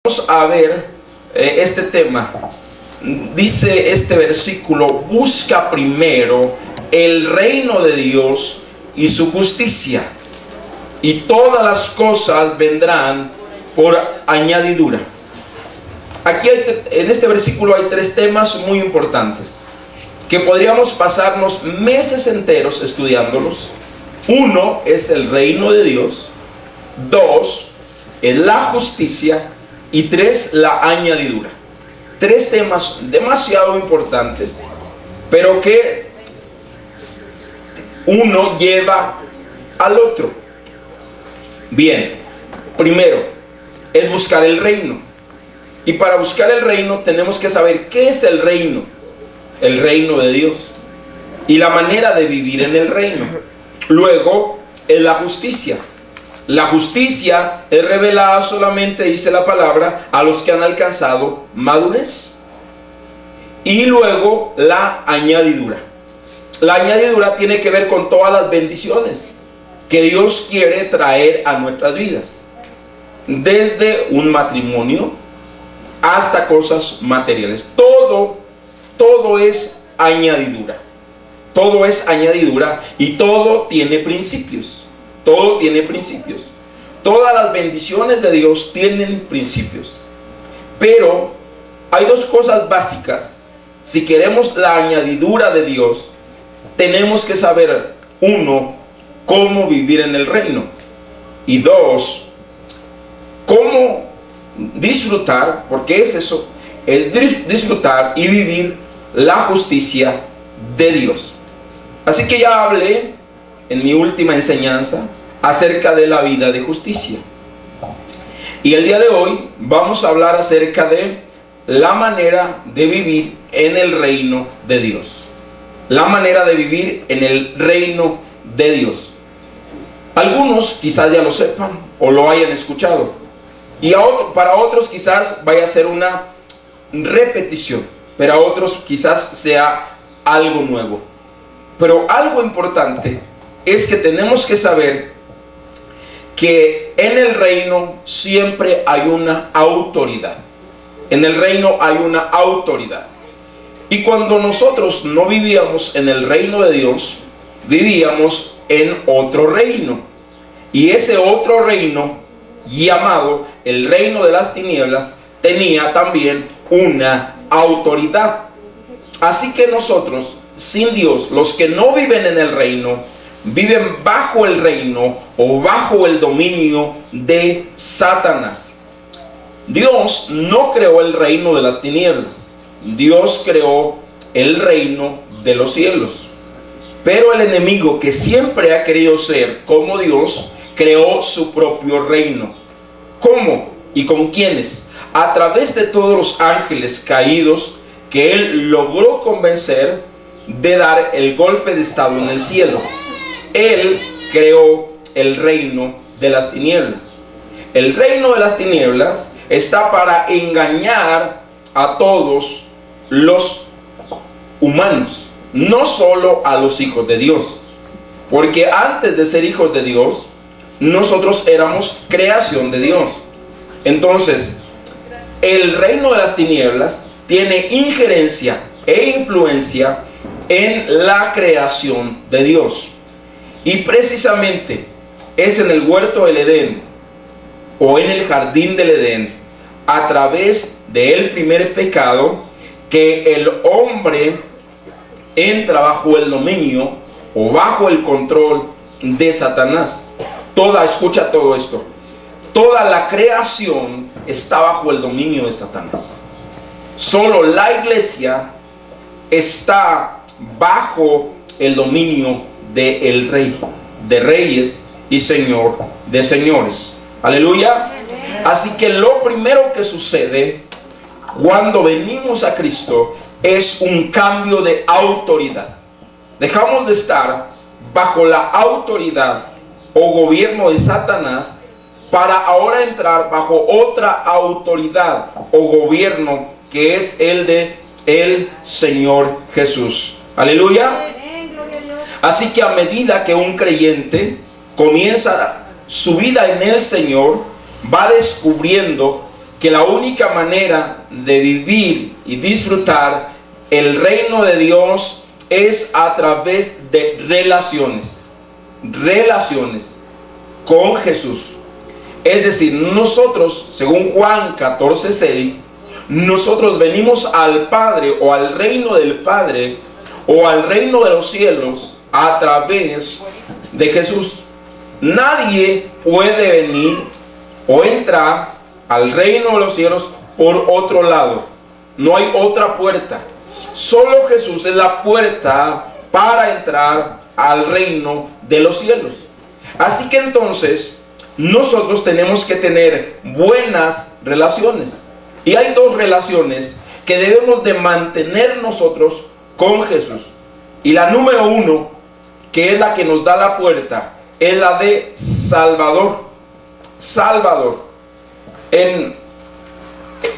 Vamos a ver este tema. Dice este versículo: busca primero el reino de Dios y su justicia, y todas las cosas vendrán por añadidura. Aquí en este versículo hay tres temas muy importantes que podríamos pasarnos meses enteros estudiándolos. Uno es el reino de Dios, dos es la justicia, y tres, la añadidura. Tres temas demasiado importantes, pero que uno lleva al otro. Bien, primero es buscar el reino. Y para buscar el reino tenemos que saber qué es el reino de Dios y la manera de vivir en el reino. Luego es la justicia. La justicia es revelada solamente, dice la palabra, a los que han alcanzado madurez. Y luego la añadidura. La añadidura tiene que ver con todas las bendiciones que Dios quiere traer a nuestras vidas, desde un matrimonio hasta cosas materiales. Todo es añadidura. Todo es añadidura y todo tiene principios. Todo tiene principios. Todas las bendiciones de Dios tienen principios. Pero hay dos cosas básicas. Si queremos la añadidura de Dios, tenemos que saber, uno, cómo vivir en el reino. Y dos, cómo disfrutar, porque es eso, es disfrutar y vivir la justicia de Dios. Así que ya hablé en mi última enseñanza acerca de la vida de justicia. Y el día de hoy vamos a hablar acerca de la manera de vivir en el reino de Dios. La manera de vivir en el reino de Dios. Algunos quizás ya lo sepan o lo hayan escuchado. Y para otros quizás vaya a ser una repetición. Pero a otros quizás sea algo nuevo. Pero algo importante es que tenemos que saber que en el reino siempre hay una autoridad. En el reino hay una autoridad. Y cuando nosotros no vivíamos en el reino de Dios, vivíamos en otro reino. Y ese otro reino, llamado el reino de las tinieblas, tenía también una autoridad. Así que nosotros, sin Dios, los que no viven en el reino, viven bajo el reino o bajo el dominio de Satanás. Dios no creó el reino de las tinieblas. Dios creó el reino de los cielos. Pero el enemigo, que siempre ha querido ser como Dios, creó su propio reino. ¿Cómo? ¿Y con quiénes? A través de todos los ángeles caídos que él logró convencer de dar el golpe de estado en el cielo. Él creó el reino de las tinieblas. El reino de las tinieblas está para engañar a todos los humanos, no solo a los hijos de Dios. Porque antes de ser hijos de Dios, nosotros éramos creación de Dios. Entonces, el reino de las tinieblas tiene injerencia e influencia en la creación de Dios. Y precisamente es en el huerto del Edén o en el jardín del Edén, a través del primer pecado, que el hombre entra bajo el dominio o bajo el control de Satanás. Escucha todo esto. Toda la creación está bajo el dominio de Satanás. Solo la iglesia está bajo el dominio del Rey de Reyes y Señor de Señores. Aleluya. Así que lo primero que sucede cuando venimos a Cristo es un cambio de autoridad. Dejamos de estar bajo la autoridad o gobierno de Satanás para ahora entrar bajo otra autoridad o gobierno, que es el de el Señor Jesús. Aleluya. Así que a medida que un creyente comienza su vida en el Señor, va descubriendo que la única manera de vivir y disfrutar el reino de Dios es a través de relaciones con Jesús. Es decir, nosotros, según Juan 14:6, nosotros venimos al Padre o al reino del Padre o al reino de los cielos a través de Jesús. Nadie puede venir o entrar al reino de los cielos por otro lado. No hay otra puerta. Solo Jesús es la puerta para entrar al reino de los cielos. Así que entonces nosotros tenemos que tener buenas relaciones. Y hay dos relaciones que debemos de mantener nosotros con Jesús. Y la número uno, que es la que nos da la puerta, es la de Salvador.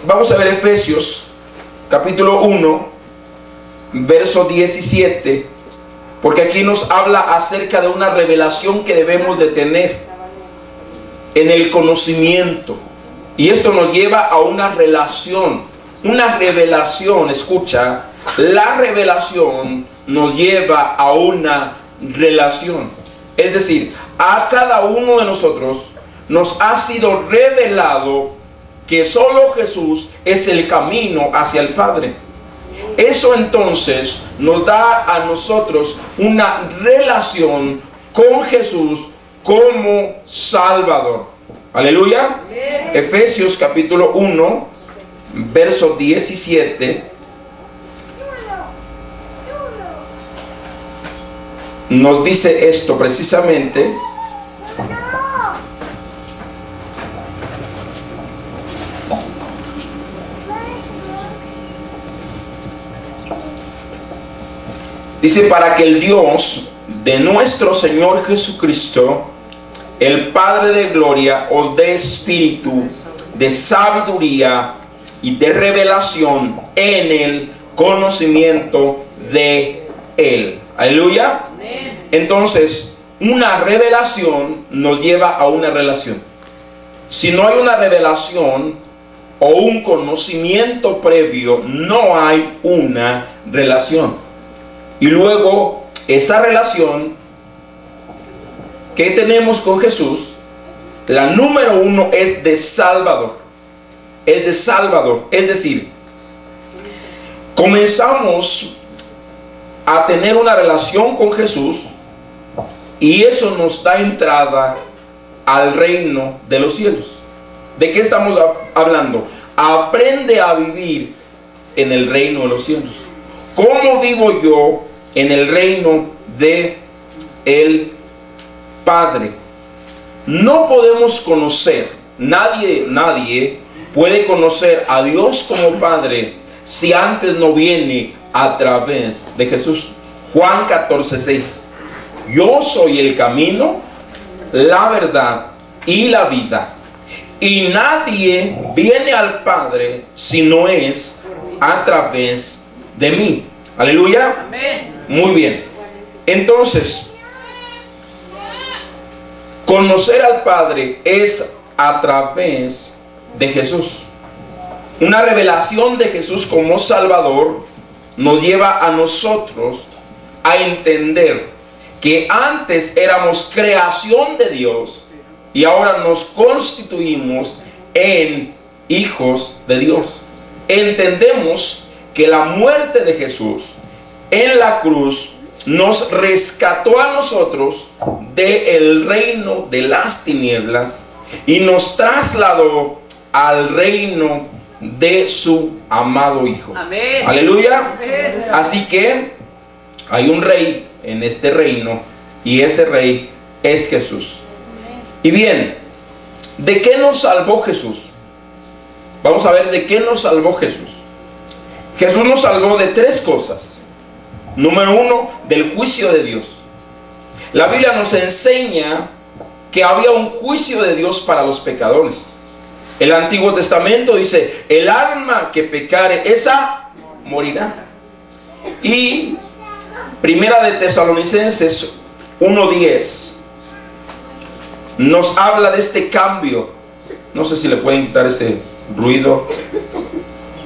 Vamos a ver Efesios capítulo 1, verso 17, porque aquí nos habla acerca de una revelación que debemos de tener en el conocimiento. Y esto nos lleva a una relación, una revelación. Escucha, la revelación nos lleva a una relación. Es decir, a cada uno de nosotros nos ha sido revelado que solo Jesús es el camino hacia el Padre. Eso entonces nos da a nosotros una relación con Jesús como Salvador. Aleluya. Efesios capítulo 1, verso 17. Nos dice esto precisamente. Dice: para que el Dios de nuestro Señor Jesucristo, el Padre de gloria, os dé espíritu de sabiduría y de revelación en el conocimiento de Él. Aleluya. Entonces, una revelación nos lleva a una relación. Si no hay una revelación o un conocimiento previo, no hay una relación. Y luego, esa relación que tenemos con Jesús, la número uno es de Salvador. Es de Salvador. Es decir, comenzamos a tener una relación con Jesús y eso nos da entrada al reino de los cielos. ¿De qué estamos hablando? Aprende a vivir en el reino de los cielos. ¿Cómo vivo yo en el reino de el Padre? No podemos conocer, nadie puede conocer a Dios como Padre si antes no viene a través de Jesús. Juan 14:6. Yo soy el camino, la verdad y la vida, y nadie viene al Padre si no es a través de mí. Aleluya. Amén. Muy bien. Entonces, conocer al Padre es a través de Jesús. Una revelación de Jesús como Salvador nos lleva a nosotros a entender que antes éramos creación de Dios y ahora nos constituimos en hijos de Dios. Entendemos que la muerte de Jesús en la cruz nos rescató a nosotros del reino de las tinieblas y nos trasladó al reino de su amado Hijo. Amén. Aleluya. Amén. Así que hay un rey en este reino y ese rey es Jesús. Y bien, ¿de qué nos salvó Jesús? Vamos a ver de qué nos salvó Jesús. Jesús nos salvó de tres cosas. Número uno, del juicio de Dios. La Biblia nos enseña que había un juicio de Dios para los pecadores. El Antiguo Testamento dice: el alma que pecare, esa morirá. Y Primera de Tesalonicenses 1:10 nos habla de este cambio. No sé si le pueden quitar ese ruido.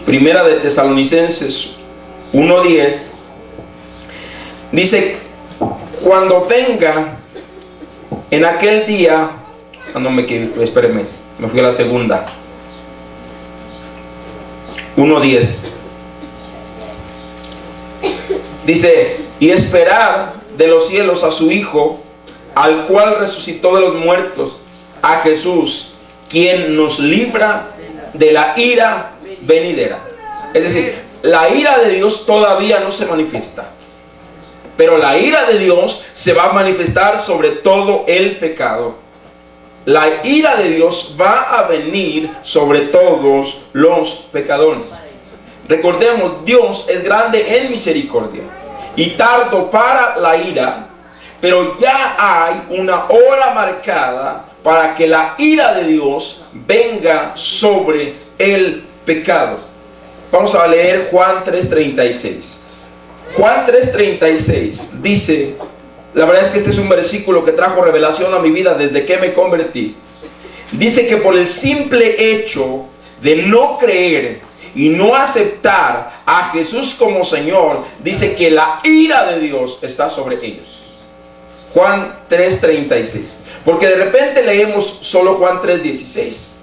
Primera de Tesalonicenses 1:10 dice: cuando venga en aquel día, espéreme, me fui a la segunda. 1:10 dice: y esperar de los cielos a su Hijo, al cual resucitó de los muertos, a Jesús, quien nos libra de la ira venidera. Es decir, la ira de Dios todavía no se manifiesta, pero la ira de Dios se va a manifestar sobre todo el pecado. La ira de Dios va a venir sobre todos los pecadores. Recordemos, Dios es grande en misericordia y tardo para la ira, pero ya hay una hora marcada para que la ira de Dios venga sobre el pecado. Vamos a leer Juan 3:36. Juan 3:36 dice, la verdad es que este es un versículo que trajo revelación a mi vida desde que me convertí. Dice que por el simple hecho de no creer y no aceptar a Jesús como Señor, dice que la ira de Dios está sobre ellos. Juan 3:36. Porque de repente leemos solo Juan 3:16.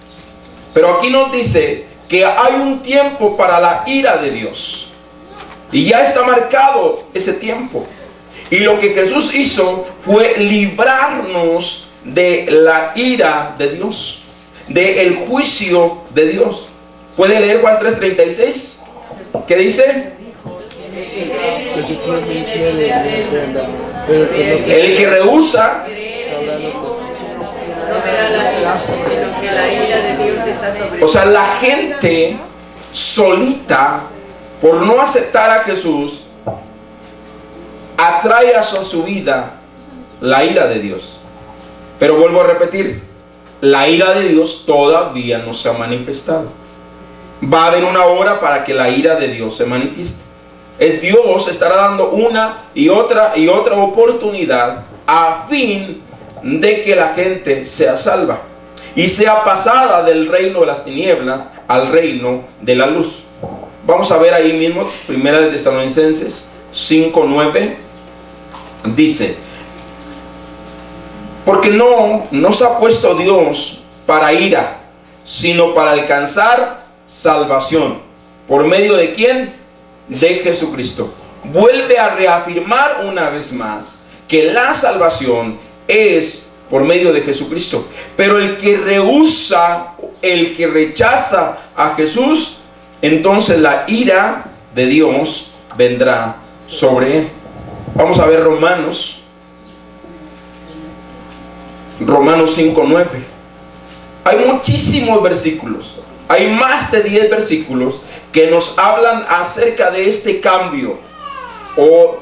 Pero aquí nos dice que hay un tiempo para la ira de Dios. Y ya está marcado ese tiempo. Y lo que Jesús hizo fue librarnos de la ira de Dios, del juicio de Dios. ¿Puede leer Juan 3:36? ¿Qué dice? El que rehúsa o sea, la gente solita, por no aceptar a Jesús, atrae a su vida la ira de Dios. Pero vuelvo a repetir, la ira de Dios todavía no se ha manifestado. Va a haber una hora para que la ira de Dios se manifieste. Dios estará dando una y otra oportunidad a fin de que la gente sea salva y sea pasada del reino de las tinieblas al reino de la luz. Vamos a ver ahí mismo, Primera de Tesalonicenses 5:9 dice: porque no nos ha puesto Dios para ira, sino para alcanzar salvación. ¿Por medio de quién? De Jesucristo. Vuelve a reafirmar una vez más que la salvación es por medio de Jesucristo. Pero el que rehúsa, el que rechaza a Jesús, entonces la ira de Dios vendrá sobre él. Vamos a ver Romanos 5:9. Hay muchísimos versículos, hay más de 10 versículos que nos hablan acerca de este cambio o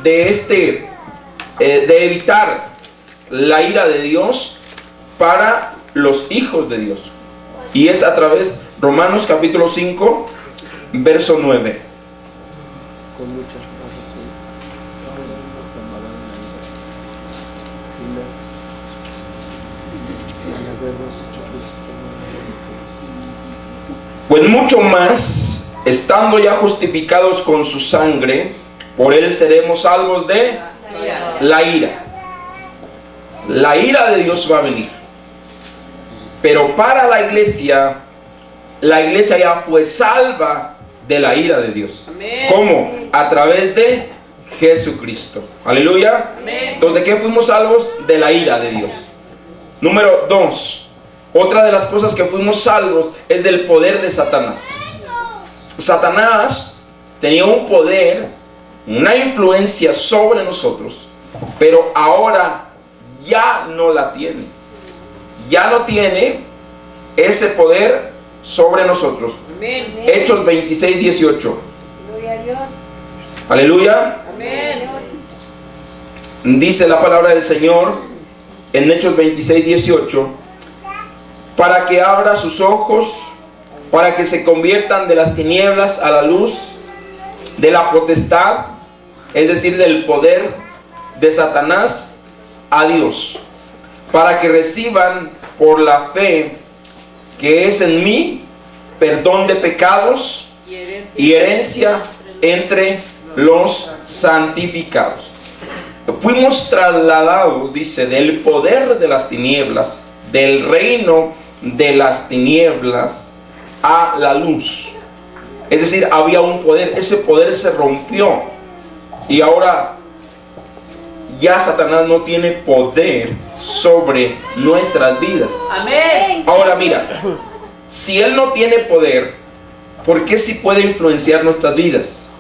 de de evitar la ira de Dios para los hijos de Dios. Y es a través de Romanos capítulo 5, verso 9. Pues mucho más, estando ya justificados con su sangre, por él seremos salvos de la ira. La ira de Dios va a venir. Pero para la iglesia ya fue salva de la ira de Dios. Amén. ¿Cómo? A través de Jesucristo. Aleluya. Amén. Entonces, ¿de qué fuimos salvos? De la ira de Dios. Número 2. Otra de las cosas que fuimos salvos es del poder de Satanás. Satanás tenía un poder, una influencia sobre nosotros, pero ahora ya no la tiene. Ya no tiene ese poder sobre nosotros. Amén. Hechos 26:18. Gloria a Dios. Aleluya. Amén. Dice la palabra del Señor en Hechos 26:18: para que abra sus ojos, para que se conviertan de las tinieblas a la luz, de la potestad, es decir, del poder de Satanás, a Dios, para que reciban por la fe que es en mí perdón de pecados y herencia entre los santificados. Fuimos trasladados, dice, del poder de las tinieblas, del reino de las tinieblas a la luz. Es decir, había un poder, ese poder se rompió y ahora ya Satanás no tiene poder sobre nuestras vidas. Amén. Ahora mira, si él no tiene poder, ¿por qué sí puede influenciar nuestras vidas?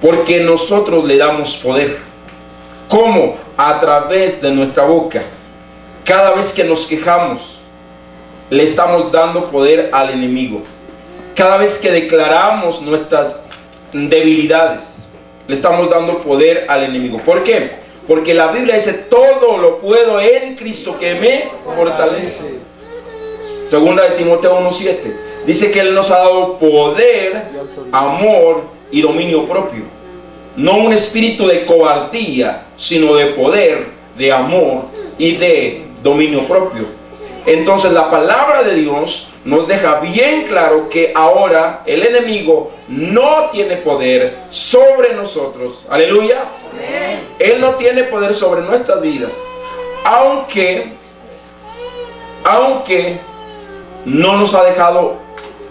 Porque nosotros le damos poder. ¿Cómo? A través de nuestra boca. Cada vez que nos quejamos, le estamos dando poder al enemigo. Cada vez que declaramos nuestras debilidades, le estamos dando poder al enemigo. ¿Por qué? Porque la Biblia dice, todo lo puedo en Cristo que me fortalece. Segunda de Timoteo 1:7. Dice que Él nos ha dado poder, amor y dominio propio. No un espíritu de cobardía, sino de poder, de amor y de dominio propio. Entonces la palabra de Dios nos deja bien claro que ahora el enemigo no tiene poder sobre nosotros. Aleluya. Él no tiene poder sobre nuestras vidas. Aunque no nos ha dejado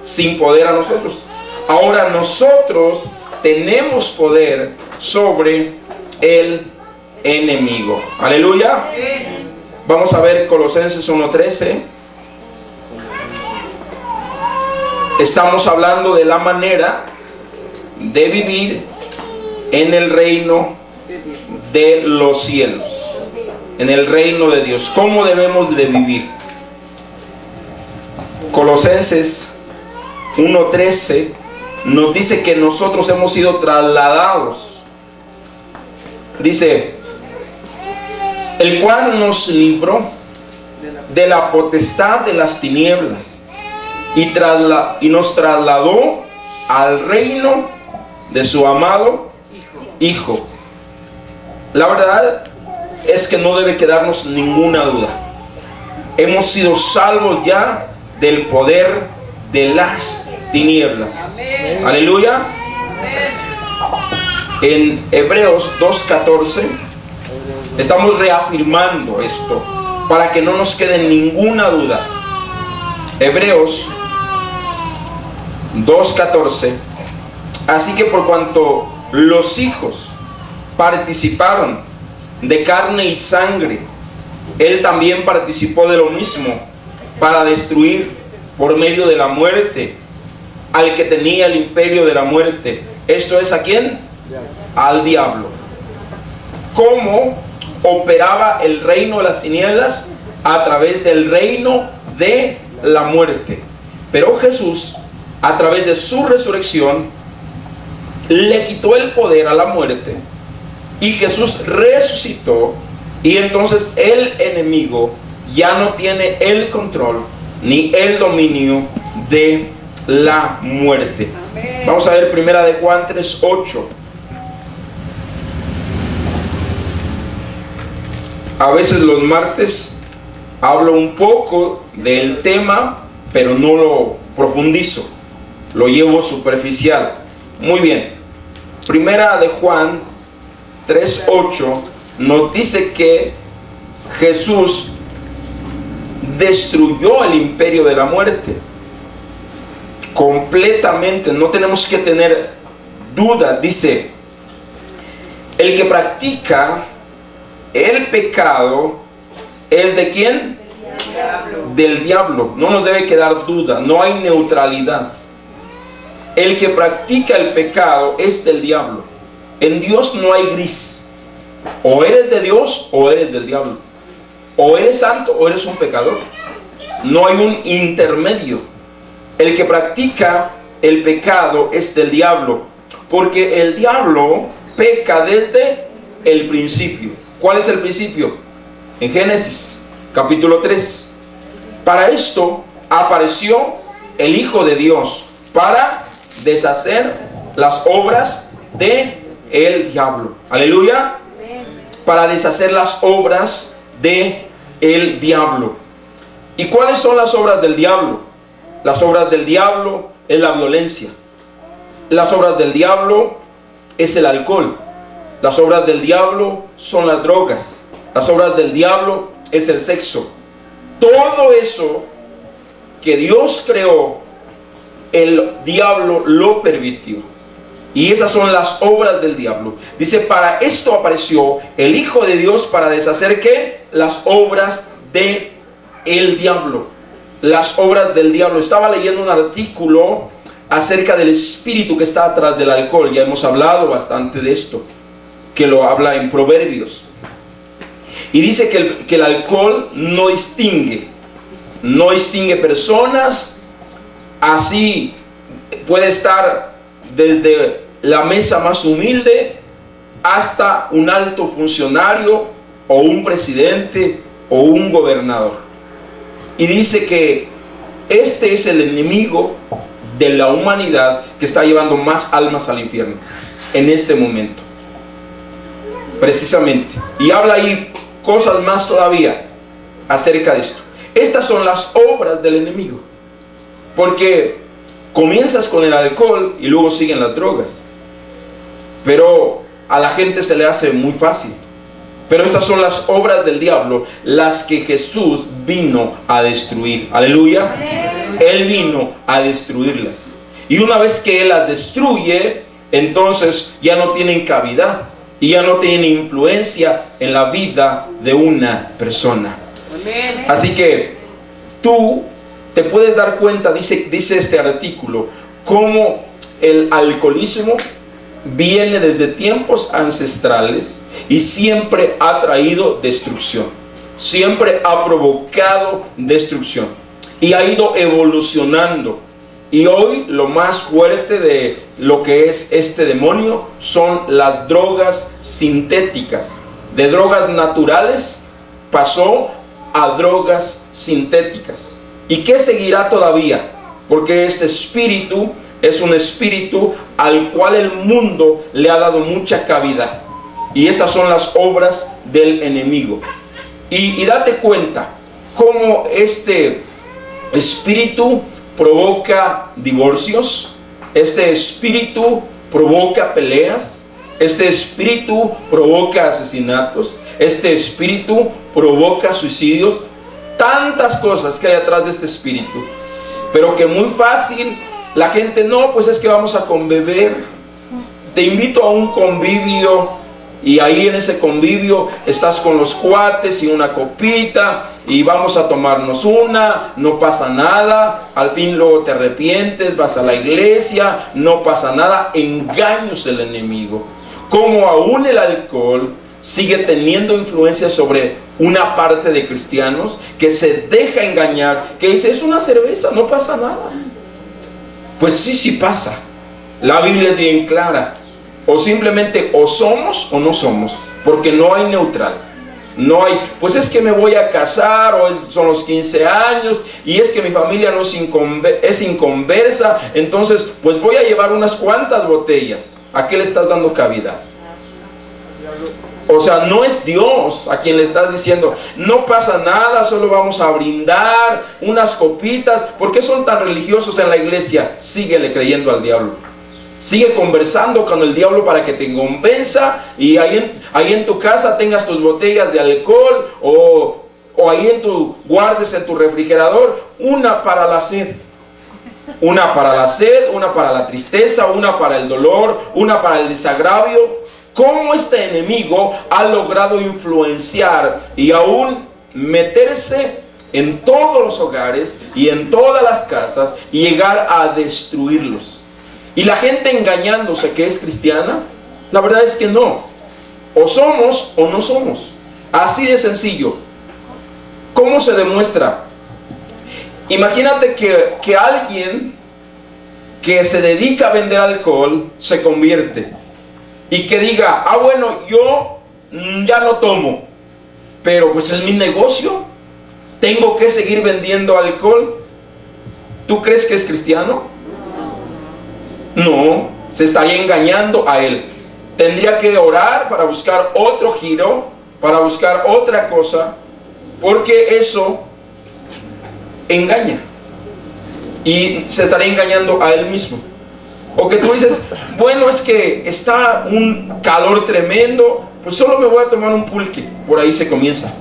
sin poder a nosotros. Ahora nosotros tenemos poder sobre el enemigo. Aleluya. Vamos a ver Colosenses 1:13. Estamos hablando de la manera de vivir en el reino de los cielos, en el reino de Dios. ¿Cómo debemos de vivir? Colosenses 1:13 nos dice que nosotros hemos sido trasladados. Dice, el cual nos libró de la potestad de las tinieblas y nos trasladó al reino de su amado Hijo. La verdad es que no debe quedarnos ninguna duda. Hemos sido salvos ya del poder de las tinieblas. Amén. Aleluya. Amén. En Hebreos 2:14 estamos reafirmando esto para que no nos quede ninguna duda. Hebreos 2:14. Así que por cuanto los hijos participaron de carne y sangre, Él también participó de lo mismo para destruir por medio de la muerte al que tenía el imperio de la muerte. ¿Esto es a quién? Al diablo. ¿Cómo operaba el reino de las tinieblas? A través del reino de la muerte. Pero Jesús, a través de su resurrección, le quitó el poder a la muerte y Jesús resucitó, y entonces el enemigo ya no tiene el control ni el dominio de la muerte. Amén. Vamos a ver primera de Juan 3:8. A veces los martes hablo un poco del tema, pero no lo profundizo, lo llevo superficial. Muy bien. Primera de Juan 3:8 nos dice que Jesús destruyó el imperio de la muerte completamente. No tenemos que tener duda. Dice, el que practica el pecado es de ¿quién? Del diablo. No nos debe quedar duda, no hay neutralidad. El que practica el pecado es del diablo. En Dios no hay gris. O eres de Dios o eres del diablo. O eres santo o eres un pecador. No hay un intermedio. El que practica el pecado es del diablo, porque el diablo peca desde el principio. ¿Cuál es el principio? En Génesis capítulo 3. Para esto apareció el Hijo de Dios, para deshacer las obras de el diablo. Aleluya. Para deshacer las obras de el diablo. ¿Y cuáles son las obras del diablo? Las obras del diablo es la violencia. Las obras del diablo es el alcohol. Las obras del diablo son las drogas. Las obras del diablo es el sexo. Todo eso que Dios creó, el diablo lo permitió. Y esas son las obras del diablo. Dice, para esto apareció el Hijo de Dios, para deshacer ¿qué? Las obras del diablo. Las obras del diablo. Estaba leyendo un artículo acerca del espíritu que está atrás del alcohol. Ya hemos hablado bastante de esto, que lo habla en Proverbios. Y dice que el alcohol no distingue personas. Así puede estar desde la mesa más humilde hasta un alto funcionario o un presidente o un gobernador. Y dice que este es el enemigo de la humanidad que está llevando más almas al infierno en este momento, precisamente. Y habla ahí cosas más todavía acerca de esto. Estas son las obras del enemigo, porque comienzas con el alcohol y luego siguen las drogas, pero a la gente se le hace muy fácil. Pero estas son las obras del diablo, las que Jesús vino a destruir. Aleluya. Él vino a destruirlas. Y una vez que Él las destruye, entonces ya no tienen cavidad y ya no tienen influencia en la vida de una persona. Así que tú te puedes dar cuenta, dice este artículo, cómo el alcoholismo viene desde tiempos ancestrales y siempre ha traído destrucción, siempre ha provocado destrucción y ha ido evolucionando. Y hoy lo más fuerte de lo que es este demonio son las drogas sintéticas. De drogas naturales pasó a drogas sintéticas. ¿Y qué seguirá todavía? Porque este espíritu es un espíritu al cual el mundo le ha dado mucha cavidad. Y estas son las obras del enemigo. Y date cuenta cómo este espíritu provoca divorcios, este espíritu provoca peleas, este espíritu provoca asesinatos, este espíritu provoca suicidios. Tantas cosas que hay atrás de este espíritu, pero que muy fácil la gente, no, pues es que vamos a convivir. Te invito a un convivio y ahí en ese convivio estás con los cuates y una copita y vamos a tomarnos una, no pasa nada, al fin luego te arrepientes, vas a la iglesia, no pasa nada. Engaños del enemigo. Como aún el alcohol sigue teniendo influencia sobre una parte de cristianos que se deja engañar, que dice, es una cerveza, no pasa nada. Pues sí pasa. La Biblia es bien clara. O simplemente o somos o no somos, porque no hay neutral. No hay, pues es que me voy a casar, o son los 15 años, y es que mi familia no es inconversa, entonces pues voy a llevar unas cuantas botellas. ¿A qué le estás dando cavidad? O sea, no es Dios a quien le estás diciendo, no pasa nada, solo vamos a brindar unas copitas. ¿Por qué son tan religiosos en la iglesia? Síguele creyendo al diablo. Sigue conversando con el diablo para que te convenza y ahí en tu casa tengas tus botellas de alcohol o ahí guardes en tu refrigerador una para la sed. Una para la sed, una para la tristeza, una para el dolor, una para el desagravio. ¿Cómo este enemigo ha logrado influenciar y aún meterse en todos los hogares y en todas las casas y llegar a destruirlos? Y la gente engañándose que es cristiana, la verdad es que no. O somos o no somos. Así de sencillo. ¿Cómo se demuestra? Imagínate que alguien que se dedica a vender alcohol se convierte y que diga, bueno, yo ya no tomo, pero pues es mi negocio, tengo que seguir vendiendo alcohol. ¿Tú crees que es cristiano? No, se estaría engañando a él. Tendría que orar para buscar otro giro, para buscar otra cosa, porque eso engaña. y se estaría engañando a él mismo. O que tú dices, bueno, es que está un calor tremendo, pues solo me voy a tomar un pulque. Por ahí se comienza.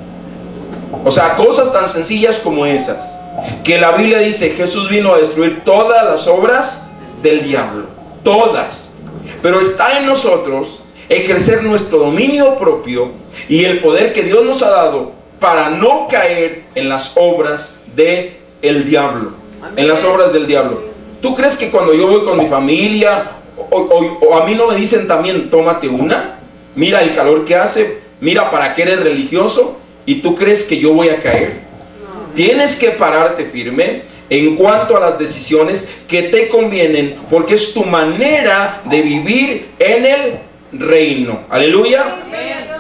O sea, cosas tan sencillas como esas, que la Biblia dice, Jesús vino a destruir todas las obras del diablo, todas. Pero está en nosotros ejercer nuestro dominio propio y el poder que Dios nos ha dado para no caer en las obras del diablo. En las obras del diablo. ¿Tú crees que cuando yo voy con mi familia o a mí no me dicen también, tómate una? Mira el calor que hace, mira para qué eres religioso, y tú crees que yo voy a caer. Tienes que pararte firme en cuanto a las decisiones que te convienen, porque es tu manera de vivir en el reino. Aleluya.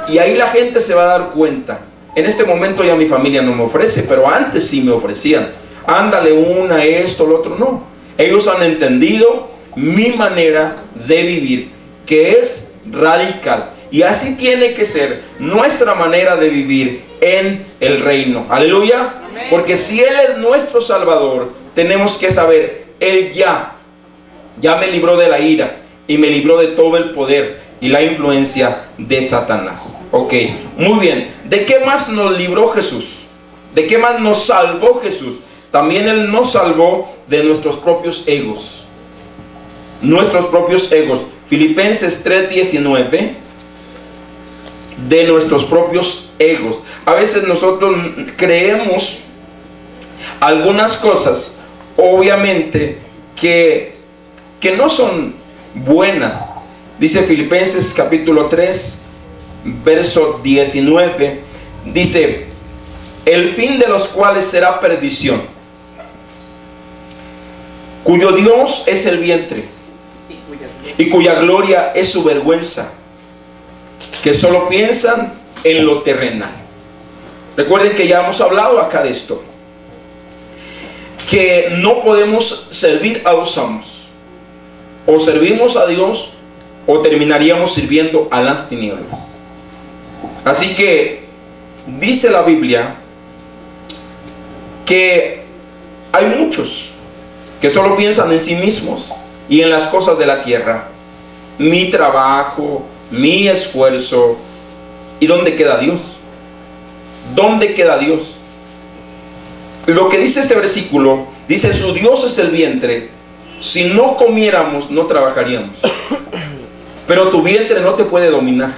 Y ahí la gente se va a dar cuenta. En este momento ya mi familia no me ofrece, pero antes sí me ofrecían. Ándale una, esto, lo otro. No, ellos han entendido mi manera de vivir, que es radical, y así tiene que ser nuestra manera de vivir en el reino. Aleluya. Porque si Él es nuestro Salvador, tenemos que saber, Él ya me libró de la ira y me libró de todo el poder y la influencia de Satanás. Ok, muy bien. ¿De qué más nos libró Jesús? ¿De qué más nos salvó Jesús? También Él nos salvó de nuestros propios egos. Nuestros propios egos. Filipenses 3:19. De nuestros propios egos. A veces nosotros creemos algunas cosas, obviamente, que no son buenas. Dice Filipenses capítulo 3, verso 19. Dice, el fin de los cuales será perdición, cuyo Dios es el vientre, y cuya gloria es su vergüenza, que solo piensan en lo terrenal. Recuerden que ya hemos hablado acá de esto, que no podemos servir a dos amos. O servimos a Dios o terminaríamos sirviendo a las tinieblas. Así que dice la Biblia que hay muchos que solo piensan en sí mismos y en las cosas de la tierra. Mi trabajo, mi esfuerzo. ¿Y dónde queda Dios? ¿Dónde queda Dios? Lo que dice este versículo, dice, su Dios es el vientre. Si no comiéramos, no trabajaríamos. Pero tu vientre no te puede dominar.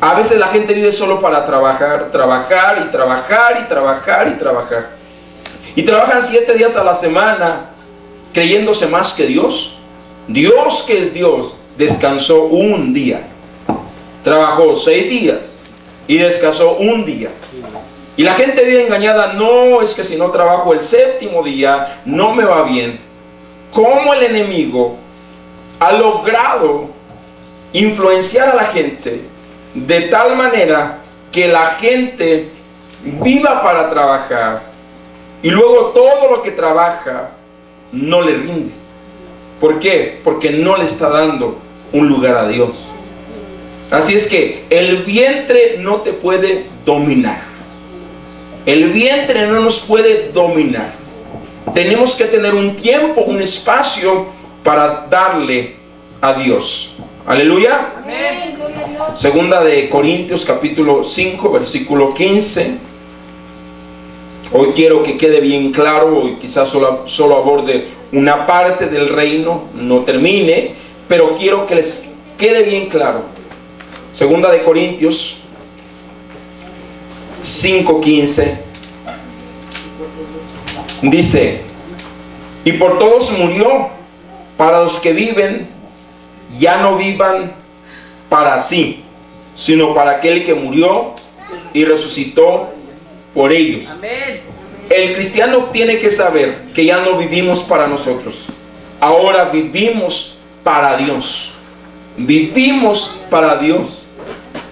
A veces la gente vive solo para trabajar, trabajar y trabajar y trabajar y trabajar. Y trabajan 7 días a la semana, creyéndose más que Dios. Dios, que es Dios, descansó un día. Trabajó 6 días y descansó un día. Y la gente vive engañada, no, es que si no trabajo el 7º día, no me va bien. ¿Cómo el enemigo ha logrado influenciar a la gente de tal manera que la gente viva para trabajar y luego todo lo que trabaja no le rinde? ¿Por qué? Porque no le está dando un lugar a Dios. Así es que el vientre no te puede dominar. El vientre no nos puede dominar. Tenemos que tener un tiempo, un espacio para darle a Dios. Aleluya. Amén. Segunda de Corintios capítulo 5 versículo 15. Hoy quiero que quede bien claro, hoy quizás solo aborde una parte del reino, no termine, pero quiero que les quede bien claro. Segunda de Corintios 5:15 dice, y por todos murió, para los que viven, ya no vivan para sí, sino para aquel que murió y resucitó por ellos. Amén. El cristiano tiene que saber que ya no vivimos para nosotros, ahora vivimos para Dios. Vivimos para Dios.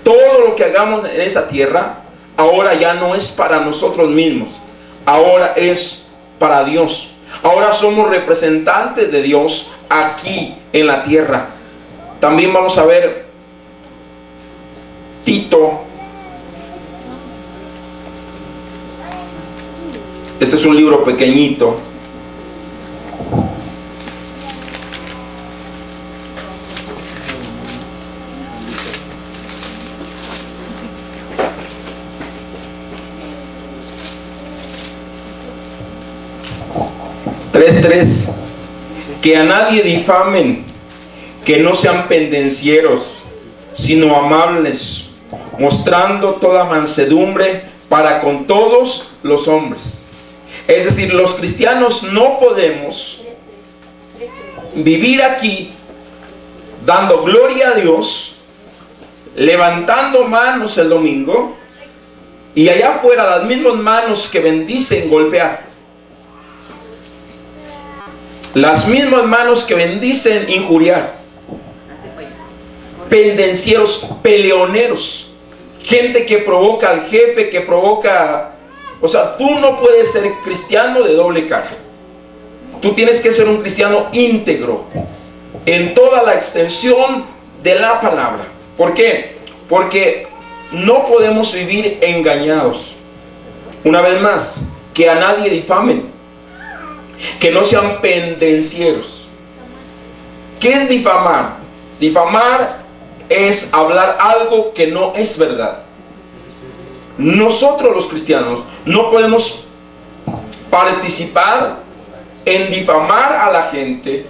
Todo lo que hagamos en esa tierra ahora ya no es para nosotros mismos, ahora es para Dios. Ahora somos representantes de Dios aquí en la tierra. También vamos a ver Tito. Este es un libro pequeñito. 3:3. Que a nadie difamen, que no sean pendencieros, sino amables, mostrando toda mansedumbre para con todos los hombres. Es decir, los cristianos no podemos vivir aquí dando gloria a Dios, levantando manos el domingo, y allá afuera las mismas manos que bendicen golpear, las mismas manos que bendicen injuriar, pendencieros, peleoneros, gente que provoca al jefe, que provoca... O sea, tú no puedes ser cristiano de doble cara. Tú tienes que ser un cristiano íntegro en toda la extensión de la palabra. ¿Por qué? Porque no podemos vivir engañados. Una vez más, que a nadie difamen, que no sean pendencieros. ¿Qué es difamar? Difamar es hablar algo que no es verdad. Nosotros los cristianos no podemos participar en difamar a la gente,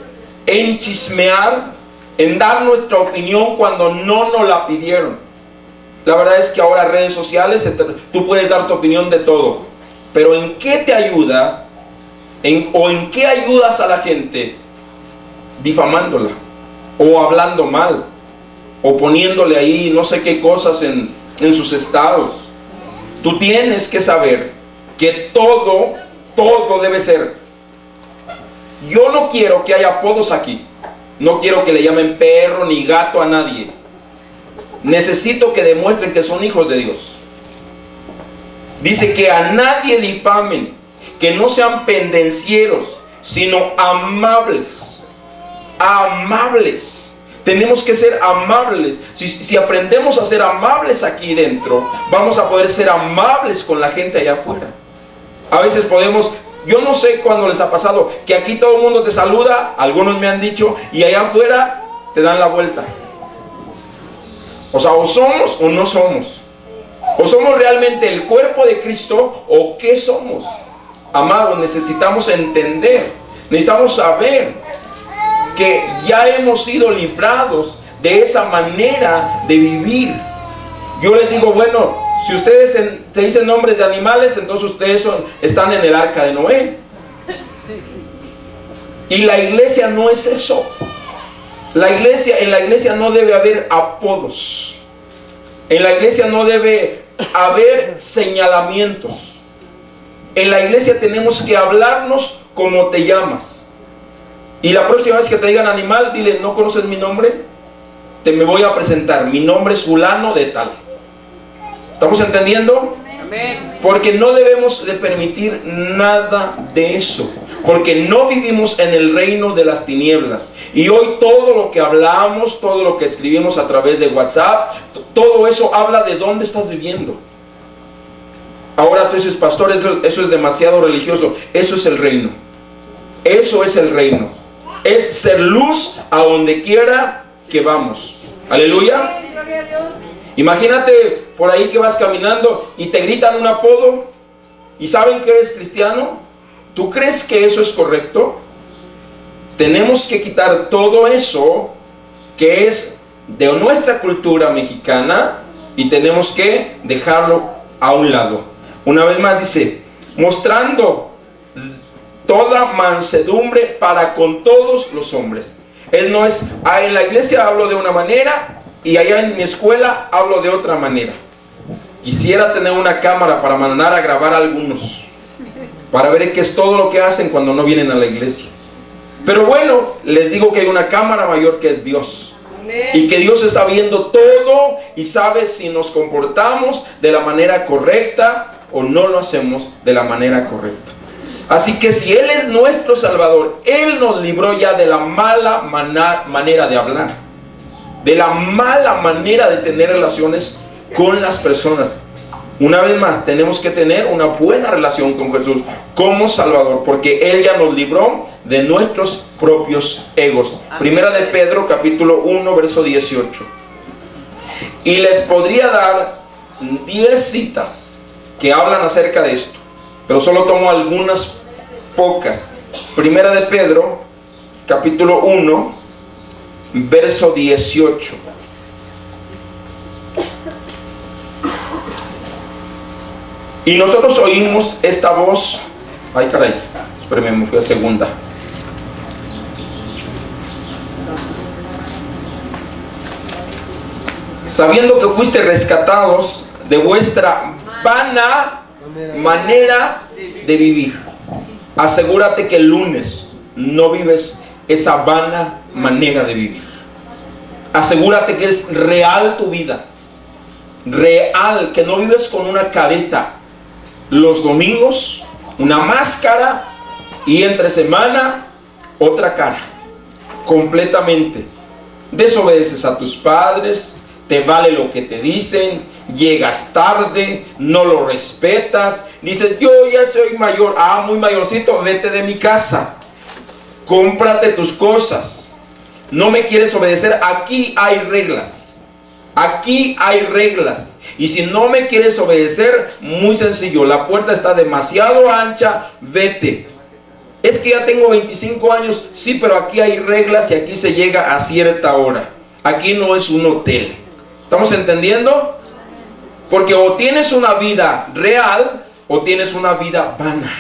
en chismear, en dar nuestra opinión cuando no nos la pidieron. La verdad es que ahora redes sociales, tú puedes dar tu opinión de todo, pero ¿en qué te ayuda? ¿En qué ayudas a la gente? Difamándola, o hablando mal, o poniéndole ahí no sé qué cosas en sus estados. Tú tienes que saber que todo debe ser. Yo no quiero que haya apodos aquí. No quiero que le llamen perro ni gato a nadie. Necesito que demuestren que son hijos de Dios. Dice que a nadie difamen, que no sean pendencieros, sino amables. Amables. Tenemos que ser amables. Si aprendemos a ser amables aquí dentro, vamos a poder ser amables con la gente allá afuera. A veces podemos, yo no sé cuándo les ha pasado, que aquí todo el mundo te saluda, algunos me han dicho, y allá afuera te dan la vuelta. O sea, o somos o no somos. O somos realmente el cuerpo de Cristo, o qué somos. Amados, necesitamos entender, necesitamos saber que ya hemos sido librados de esa manera de vivir. Yo les digo, bueno, si ustedes te dicen nombres de animales, entonces ustedes están en el arca de Noé. Y la iglesia no es eso. En la iglesia no debe haber apodos. En la iglesia no debe haber señalamientos. En la iglesia tenemos que hablarnos como te llamas. Y la próxima vez que te digan animal, dile, ¿no conoces mi nombre? Me voy a presentar, mi nombre es fulano de tal. ¿Estamos entendiendo? Amén. Porque no debemos de permitir nada de eso, porque no vivimos en el reino de las tinieblas. Y hoy todo lo que hablamos, todo lo que escribimos a través de WhatsApp, todo eso habla de dónde estás viviendo. Ahora tú dices, pastor, eso es demasiado religioso. Eso es el reino. Eso es el reino. Es ser luz a donde quiera que vamos. Aleluya. Imagínate por ahí que vas caminando y te gritan un apodo y saben que eres cristiano. ¿Tú crees que eso es correcto? Tenemos que quitar todo eso que es de nuestra cultura mexicana y tenemos que dejarlo a un lado. Una vez más dice, mostrando toda mansedumbre para con todos los hombres. Él no es, en la iglesia hablo de una manera y allá en mi escuela hablo de otra manera. Quisiera tener una cámara para mandar a grabar a algunos, para ver qué es todo lo que hacen cuando no vienen a la iglesia. Pero bueno, les digo que hay una cámara mayor que es Dios. Y que Dios está viendo todo y sabe si nos comportamos de la manera correcta o no lo hacemos de la manera correcta. Así que si Él es nuestro Salvador, Él nos libró ya de la mala manera de hablar, de la mala manera de tener relaciones con las personas. Una vez más, tenemos que tener una buena relación con Jesús como Salvador, porque Él ya nos libró de nuestros propios egos. Primera de Pedro, capítulo 1, verso 18. Y les podría dar 10 citas que hablan acerca de esto, pero solo tomo algunas pocas. Primera de Pedro, capítulo 1, verso 18. Y nosotros oímos esta voz. Ay, caray, espérame, me fui a segunda. Sabiendo que fuiste rescatados de vuestra vana manera de vivir. Asegúrate que el lunes no vives esa vana manera de vivir. Asegúrate que es real tu vida. Real, que no vives con una careta. Los domingos, una máscara, y entre semana, otra cara. Completamente. Desobedeces a tus padres, te vale lo que te dicen, llegas tarde, no lo respetas, dices, yo ya soy mayor, muy mayorcito, vete de mi casa, cómprate tus cosas, no me quieres obedecer, aquí hay reglas, y si no me quieres obedecer, muy sencillo, la puerta está demasiado ancha, vete. Es que ya tengo 25 años, sí, pero aquí hay reglas y aquí se llega a cierta hora, aquí no es un hotel. ¿Estamos entendiendo? Porque o tienes una vida real o tienes una vida vana.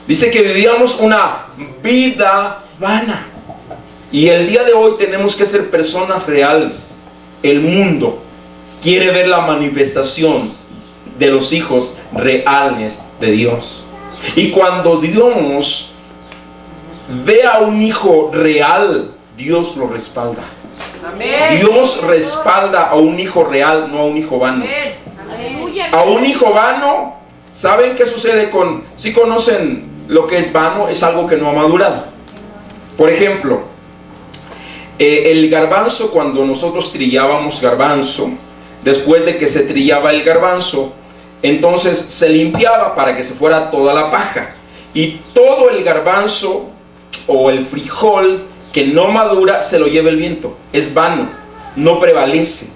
Dice que vivíamos una vida vana. Y el día de hoy tenemos que ser personas reales. El mundo quiere ver la manifestación de los hijos reales de Dios. Y cuando Dios ve a un hijo real, Dios lo respalda. Amén. Dios respalda a un hijo real, no a un hijo vano. Amén. A un hijo vano, ¿saben qué sucede con? Si conocen lo que es vano, es algo que no ha madurado. Por ejemplo, el garbanzo, cuando nosotros trillábamos garbanzo, después de que se trillaba el garbanzo, entonces se limpiaba para que se fuera toda la paja. Y todo el garbanzo o el frijol que no madura se lo lleva el viento, es vano, no prevalece.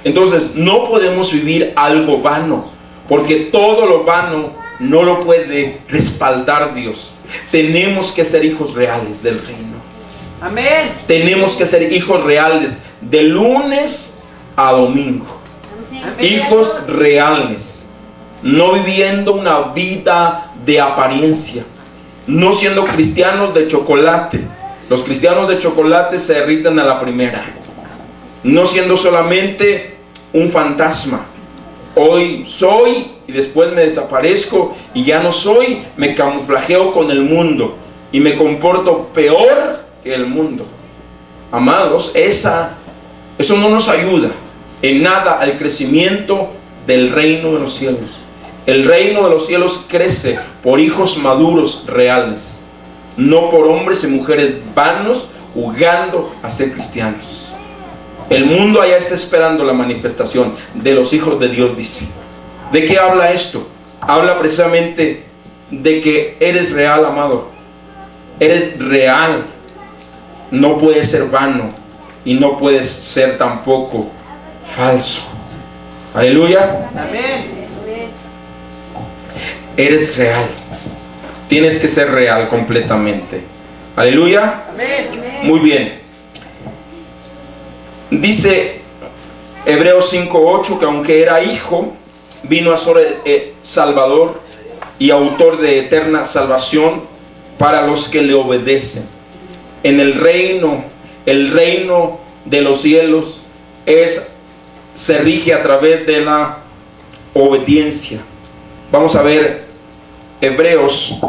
Entonces no podemos vivir algo vano, porque todo lo vano no lo puede respaldar Dios. Tenemos que ser hijos reales del reino. Amén. Tenemos que ser hijos reales de lunes a domingo. Amén. Hijos reales, no viviendo una vida de apariencia, no siendo cristianos de chocolate. Los cristianos de chocolate se derriten a la primera. No siendo solamente un fantasma. Hoy soy y después me desaparezco y ya no soy, me camuflajeo con el mundo y me comporto peor que el mundo. Amados, eso no nos ayuda en nada al crecimiento del reino de los cielos. El reino de los cielos crece por hijos maduros reales, no por hombres y mujeres vanos jugando a ser cristianos. El mundo allá está esperando la manifestación de los hijos de Dios, dice. ¿De qué habla esto? Habla precisamente de que eres real, amado. Eres real. No puedes ser vano y no puedes ser tampoco falso. Aleluya. Amén. Eres real. Tienes que ser real completamente. Aleluya. Amén. Muy bien. Dice Hebreos 5:8 que aunque era hijo, vino a ser Salvador y autor de eterna salvación para los que le obedecen. En el reino de los cielos se rige a través de la obediencia. Vamos a ver Hebreos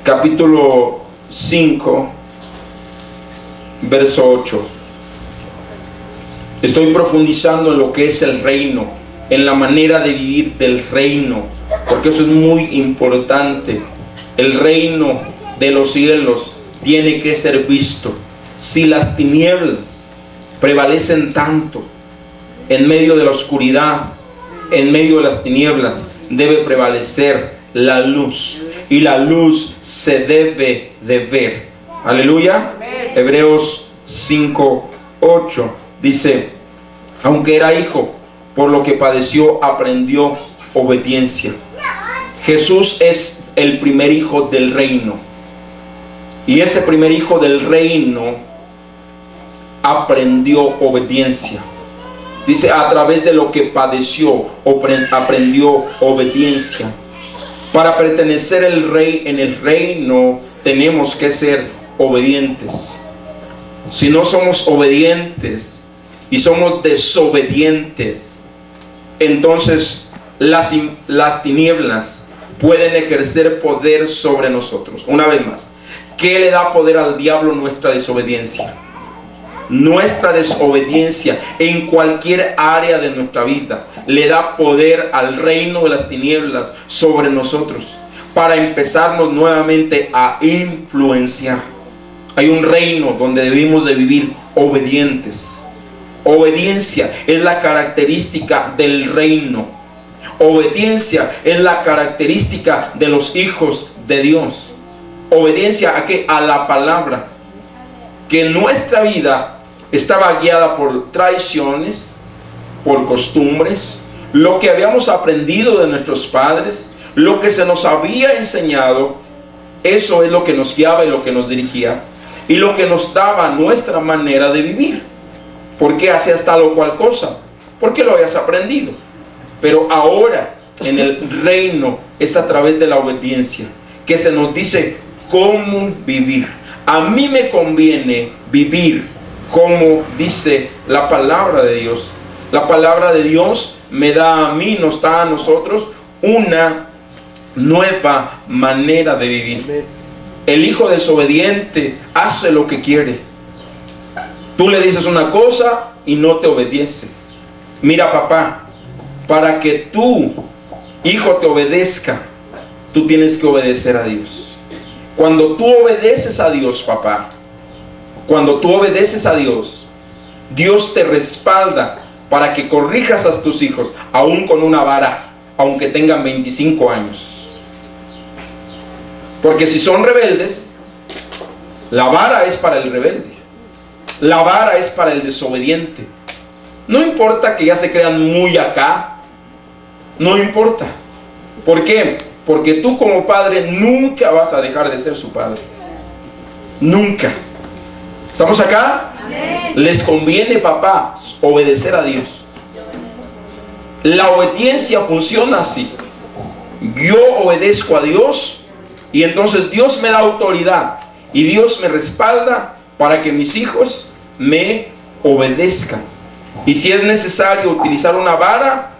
capítulo 5 verso 8. Estoy profundizando en lo que es el reino, en la manera de vivir del reino, porque eso es muy importante. El reino de los cielos tiene que ser visto. Si las tinieblas prevalecen tanto en medio de la oscuridad, en medio de las tinieblas debe prevalecer la luz, y la luz se debe de ver. Aleluya. Hebreos 5:8 dice: aunque era hijo, por lo que padeció aprendió obediencia. Jesús es el primer hijo del reino. Y ese primer hijo del reino aprendió obediencia. Dice, a través de lo que padeció, aprendió obediencia. Para pertenecer en el reino tenemos que ser obedientes. Si no somos obedientes y somos desobedientes, entonces las tinieblas pueden ejercer poder sobre nosotros. Una vez más, ¿qué le da poder al diablo? Nuestra desobediencia. Nuestra desobediencia en cualquier área de nuestra vida le da poder al reino de las tinieblas sobre nosotros, para empezarnos nuevamente a influenciar. Hay un reino donde debemos de vivir obedientes. Obediencia es la característica del reino. Obediencia es la característica de los hijos de Dios. Obediencia ¿a qué? A la palabra. Que nuestra vida estaba guiada por tradiciones, por costumbres, lo que habíamos aprendido de nuestros padres, lo que se nos había enseñado. Eso es lo que nos guiaba y lo que nos dirigía, y lo que nos daba nuestra manera de vivir. ¿Por qué hacías tal o cual cosa? Porque lo habías aprendido. Pero ahora en el reino es a través de la obediencia que se nos dice cómo vivir. A mí me conviene vivir como dice la palabra de Dios. La palabra de Dios me da a mí, nos da a nosotros una nueva manera de vivir. El hijo desobediente hace lo que quiere. Tú le dices una cosa y no te obedece. Mira, papá, para que tu hijo te obedezca, tú tienes que obedecer a Dios. Cuando tú obedeces a Dios, papá, cuando tú obedeces a Dios, Dios te respalda para que corrijas a tus hijos, aún con una vara, aunque tengan 25 años. Porque si son rebeldes, la vara es para el rebelde, la vara es para el desobediente. No importa que ya se crean muy acá, no importa. ¿Por qué? Porque tú como padre nunca vas a dejar de ser su padre. Nunca. ¿Estamos acá? Amén. Les conviene, papá, obedecer a Dios. La obediencia funciona así. Yo obedezco a Dios y entonces Dios me da autoridad y Dios me respalda para que mis hijos me obedezcan. Y si es necesario utilizar una vara,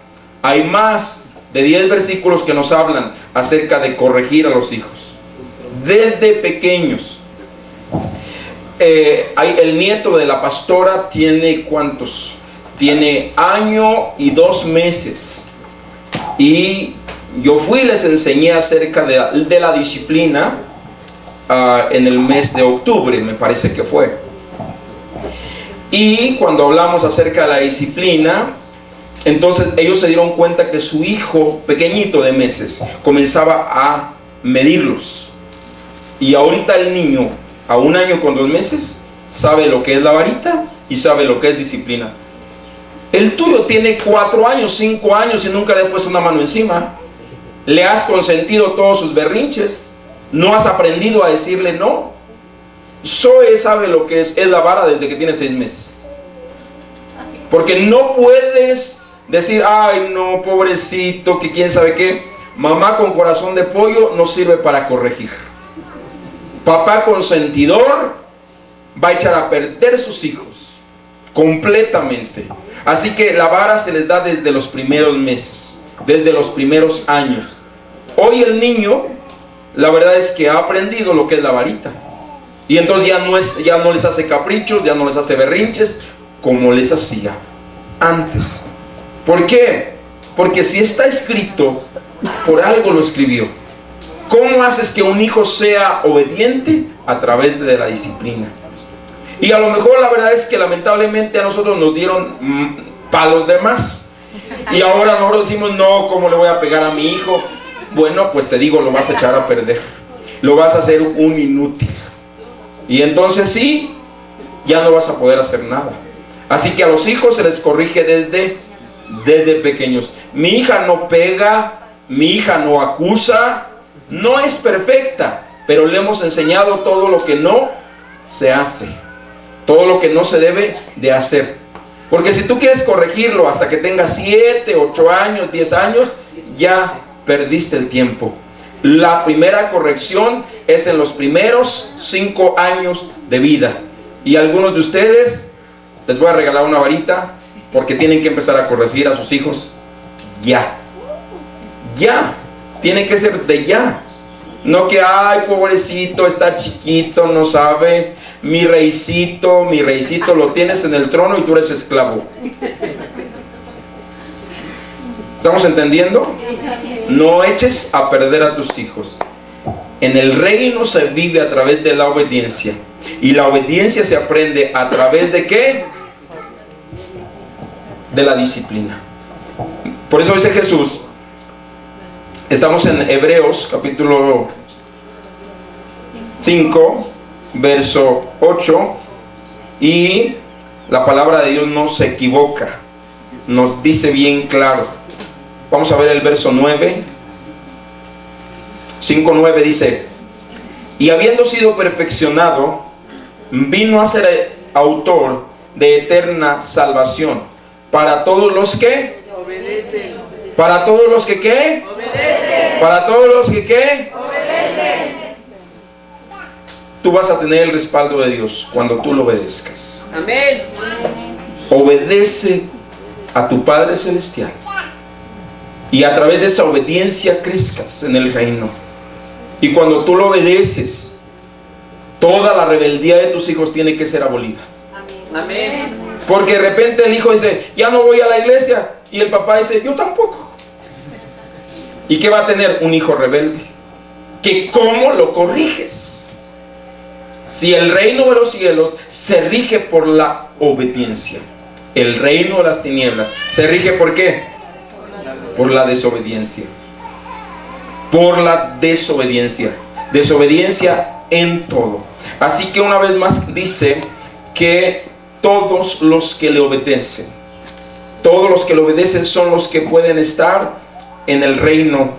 hay más de 10 versículos que nos hablan acerca de corregir a los hijos desde pequeños. El nieto de la pastora tiene ¿cuántos? Tiene 1 año y 2 meses. Y yo fui y les enseñé acerca de la disciplina en el mes de octubre, me parece que fue. Y cuando hablamos acerca de la disciplina, entonces ellos se dieron cuenta que su hijo pequeñito de meses comenzaba a medirlos. Y ahorita el niño, a 1 año con 2 meses, sabe lo que es la varita y sabe lo que es disciplina. El tuyo tiene 4 años, 5 años y nunca le has puesto una mano encima. Le has consentido todos sus berrinches. No has aprendido a decirle no. Zoe sabe lo que es la vara desde que tiene 6 meses. Porque no puedes decir, ay no, pobrecito, que quién sabe qué. Mamá con corazón de pollo no sirve para corregir. Papá consentidor va a echar a perder sus hijos completamente. Así que la vara se les da desde los primeros meses, desde los primeros años. Hoy el niño, la verdad es que ha aprendido lo que es la varita. Y entonces ya no les hace caprichos, ya no les hace berrinches como les hacía antes. ¿Por qué? Porque si está escrito, por algo lo escribió. ¿Cómo haces que un hijo sea obediente? A través de la disciplina. Y a lo mejor la verdad es que lamentablemente a nosotros nos dieron palos de más. Y ahora nosotros decimos, no, ¿cómo le voy a pegar a mi hijo? Bueno, pues te digo, lo vas a echar a perder. Lo vas a hacer un inútil. Y entonces sí, ya no vas a poder hacer nada. Así que a los hijos se les corrige desde pequeños. Mi hija no pega, mi hija no acusa, no es perfecta, pero le hemos enseñado todo lo que no se hace, todo lo que no se debe de hacer. Porque si tú quieres corregirlo hasta que tengas 7, 8 años, 10 años, ya perdiste el tiempo. La primera corrección es en los primeros 5 años de vida. Y a algunos de ustedes les voy a regalar una varita, porque tienen que empezar a corregir a sus hijos ya. Ya. Tiene que ser de ya. No que, ay, pobrecito, está chiquito, no sabe. Mi reycito, lo tienes en el trono y tú eres esclavo. ¿Estamos entendiendo? No eches a perder a tus hijos. En el reino se vive a través de la obediencia. Y la obediencia se aprende a través de ¿qué? De la disciplina. Por eso dice Jesús, estamos en Hebreos capítulo 5, verso 8, y la palabra de Dios no se equivoca, nos dice bien claro. Vamos a ver el verso 9. 5:9 dice: y habiendo sido perfeccionado, vino a ser autor de eterna salvación para todos los que obedecen. Para todos los que ¿qué? Obedecen. Para todos los que ¿qué? Obedecen. Tú vas a tener el respaldo de Dios cuando tú lo obedezcas. Amén. Obedece a tu Padre Celestial, y a través de esa obediencia crezcas en el reino. Y cuando tú lo obedeces, toda la rebeldía de tus hijos tiene que ser abolida. Amén. Porque de repente el hijo dice, ya no voy a la iglesia, y el papá dice, yo tampoco. ¿Y qué va a tener? Un hijo rebelde. ¿Que cómo lo corriges? Si el reino de los cielos se rige por la obediencia, el reino de las tinieblas se rige ¿por qué? Por la desobediencia. Por la desobediencia. Desobediencia en todo. Así que una vez más dice que todos los que le obedecen, todos los que le obedecen son los que pueden estar en el reino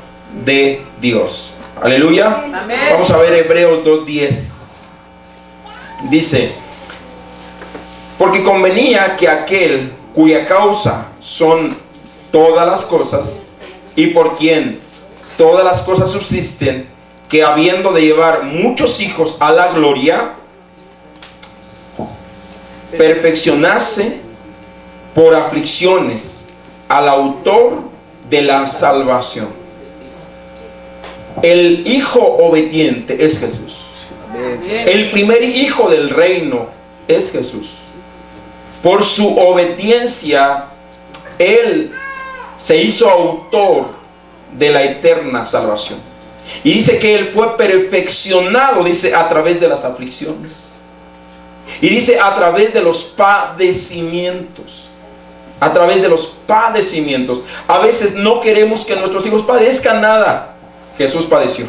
de Dios. Aleluya. Amén. Vamos a ver Hebreos 2:10. Dice: porque convenía que aquel cuya causa son todas las cosas, y por quien todas las cosas subsisten, que habiendo de llevar muchos hijos a la gloria, perfeccionase por aflicciones al autor de la salvación. El hijo obediente es Jesús. El primer hijo del reino es Jesús. Por su obediencia, Él se hizo autor de la eterna salvación. Y dice que Él fue perfeccionado, dice, a través de las aflicciones. Y dice, a través de los padecimientos. A través de los padecimientos. A veces no queremos que nuestros hijos padezcan nada. Jesús padeció.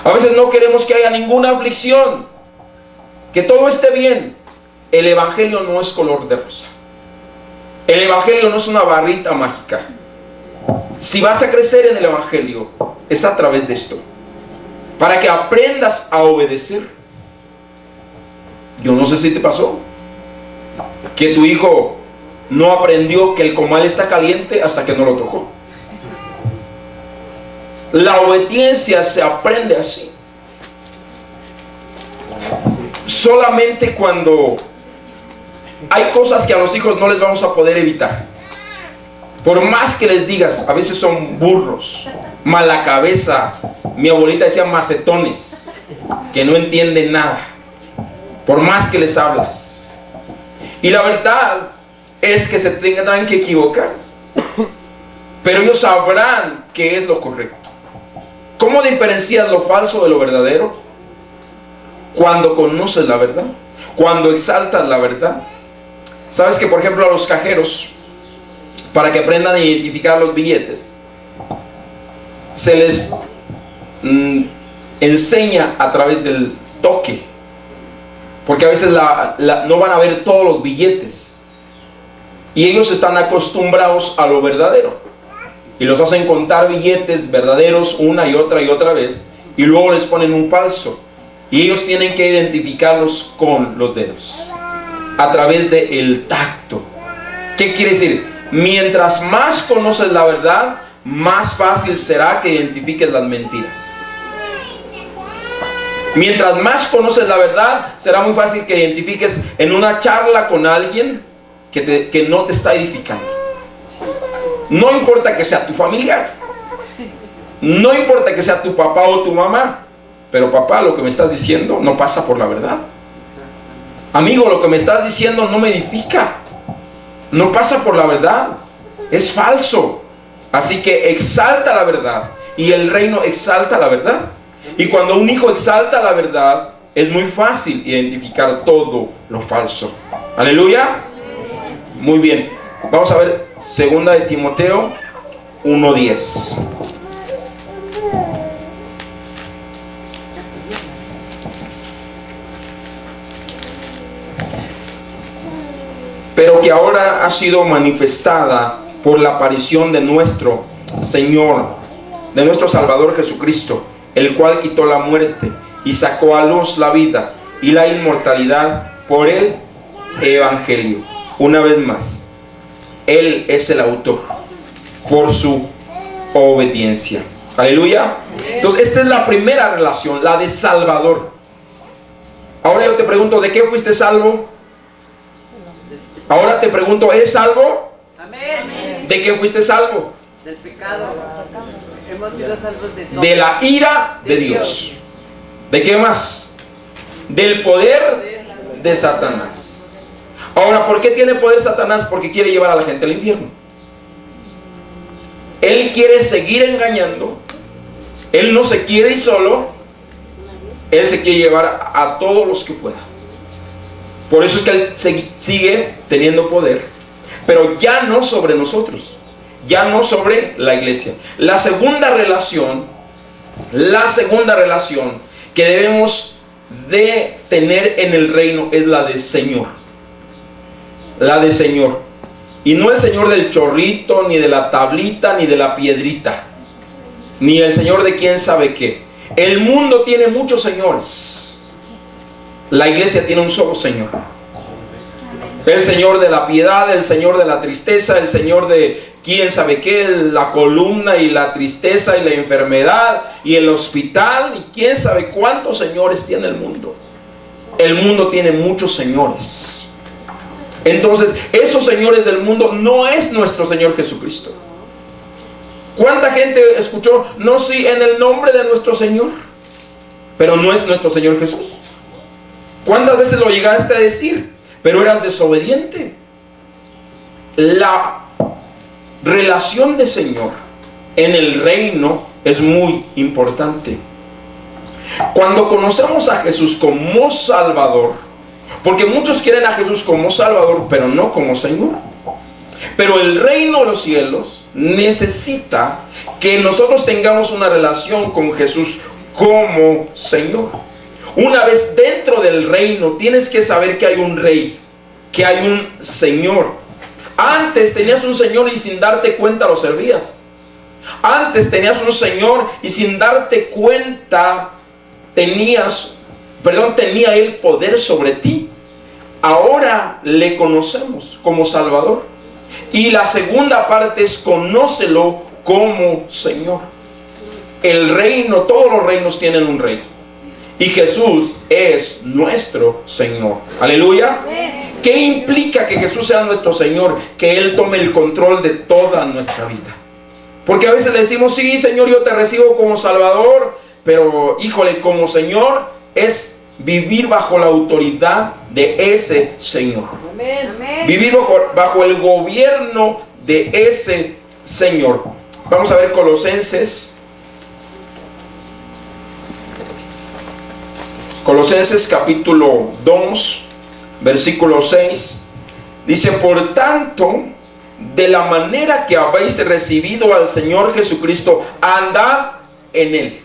A veces no queremos que haya ninguna aflicción, que todo esté bien. El evangelio no es color de rosa. El evangelio no es una barrita mágica. Si vas a crecer en el evangelio, es a través de esto, para que aprendas a obedecer. Yo no sé si te pasó que tu hijo no aprendió que el comal está caliente hasta que no lo tocó. La obediencia se aprende así. Solamente cuando hay cosas que a los hijos no les vamos a poder evitar. Por más que les digas, a veces son burros, mala cabeza. Mi abuelita decía macetones, que no entienden nada. Por más que les hablas. Y la verdad es que se tendrán que equivocar, pero ellos sabrán qué es lo correcto. ¿Cómo diferencias lo falso de lo verdadero? Cuando conoces la verdad, cuando exaltas la verdad. Sabes que, por ejemplo, a los cajeros, para que aprendan a identificar los billetes, se les enseña a través del toque, porque a veces no van a ver todos los billetes, y ellos están acostumbrados a lo verdadero. y los hacen contar billetes verdaderos una y otra vez, y luego les ponen un falso, y ellos tienen que identificarlos con los dedos, a través del tacto. ¿Qué quiere decir? Mientras más conoces la verdad, más fácil será que identifiques las mentiras. Mientras más conoces la verdad, será muy fácil que identifiques en una charla con alguien que no te está edificando. No importa que sea tu familiar, no importa que sea tu papá o tu mamá, pero papá, lo que me estás diciendo no pasa por la verdad. Amigo, lo que me estás diciendo no me edifica, no pasa por la verdad, es falso. Así que exalta la verdad, y el reino exalta la verdad. Y cuando un hijo exalta la verdad, es muy fácil identificar todo lo falso. Aleluya. Muy bien. Vamos a ver 2 de Timoteo 1:10. Pero que ahora ha sido manifestada por la aparición de nuestro Señor, de nuestro Salvador Jesucristo, el cual quitó la muerte y sacó a luz la vida y la inmortalidad por el Evangelio. Una vez más, Él es el autor por su obediencia. Aleluya. Entonces esta es la primera relación, la de Salvador. Ahora yo te pregunto, ¿de qué fuiste salvo? Ahora te pregunto, ¿eres salvo? Amén. ¿De qué fuiste salvo? Del pecado. Hemos sido salvos de todo. De la ira de Dios. ¿De qué más? Del poder de Satanás. Ahora, ¿por qué tiene poder Satanás? Porque quiere llevar a la gente al infierno. Él quiere seguir engañando. Él no se quiere ir solo. Él se quiere llevar a todos los que pueda. Por eso es que Él sigue teniendo poder, pero ya no sobre nosotros, ya no sobre la iglesia. La segunda relación que debemos de tener en el reino es la de Señor. La de Señor. Y no el Señor del chorrito, ni de la tablita, ni de la piedrita, ni el Señor de quién sabe qué. El mundo tiene muchos señores. La iglesia tiene un solo Señor. El Señor de la piedad, el Señor de la tristeza, el Señor de quién sabe qué, la columna y la tristeza y la enfermedad y el hospital y quién sabe cuántos señores tiene el mundo. El mundo tiene muchos señores. Entonces, esos señores del mundo no es nuestro Señor Jesucristo. ¿Cuánta gente escuchó? No, sí, en el nombre de nuestro Señor, pero no es nuestro Señor Jesús. ¿Cuántas veces lo llegaste a decir? Pero eras desobediente. La relación de Señor en el reino es muy importante. Cuando conocemos a Jesús como Salvador, porque muchos quieren a Jesús como Salvador, pero no como Señor. Pero el reino de los cielos necesita que nosotros tengamos una relación con Jesús como Señor. Una vez dentro del reino, tienes que saber que hay un rey, que hay un Señor. Antes tenías un Señor y sin darte cuenta lo servías. Antes tenías un Señor y sin darte cuenta tenía Él poder sobre ti. Ahora le conocemos como Salvador. Y la segunda parte es conócelo como Señor. El reino, todos los reinos tienen un rey. Y Jesús es nuestro Señor. Aleluya. ¿Qué implica que Jesús sea nuestro Señor? Que Él tome el control de toda nuestra vida. Porque a veces le decimos, sí, Señor, yo te recibo como Salvador, pero, híjole, como Señor es vivir bajo la autoridad de ese Señor. Vivir bajo el gobierno de ese Señor. Vamos a ver Colosenses capítulo 2, versículo 6. Dice, por tanto, de la manera que habéis recibido al Señor Jesucristo, andad en Él.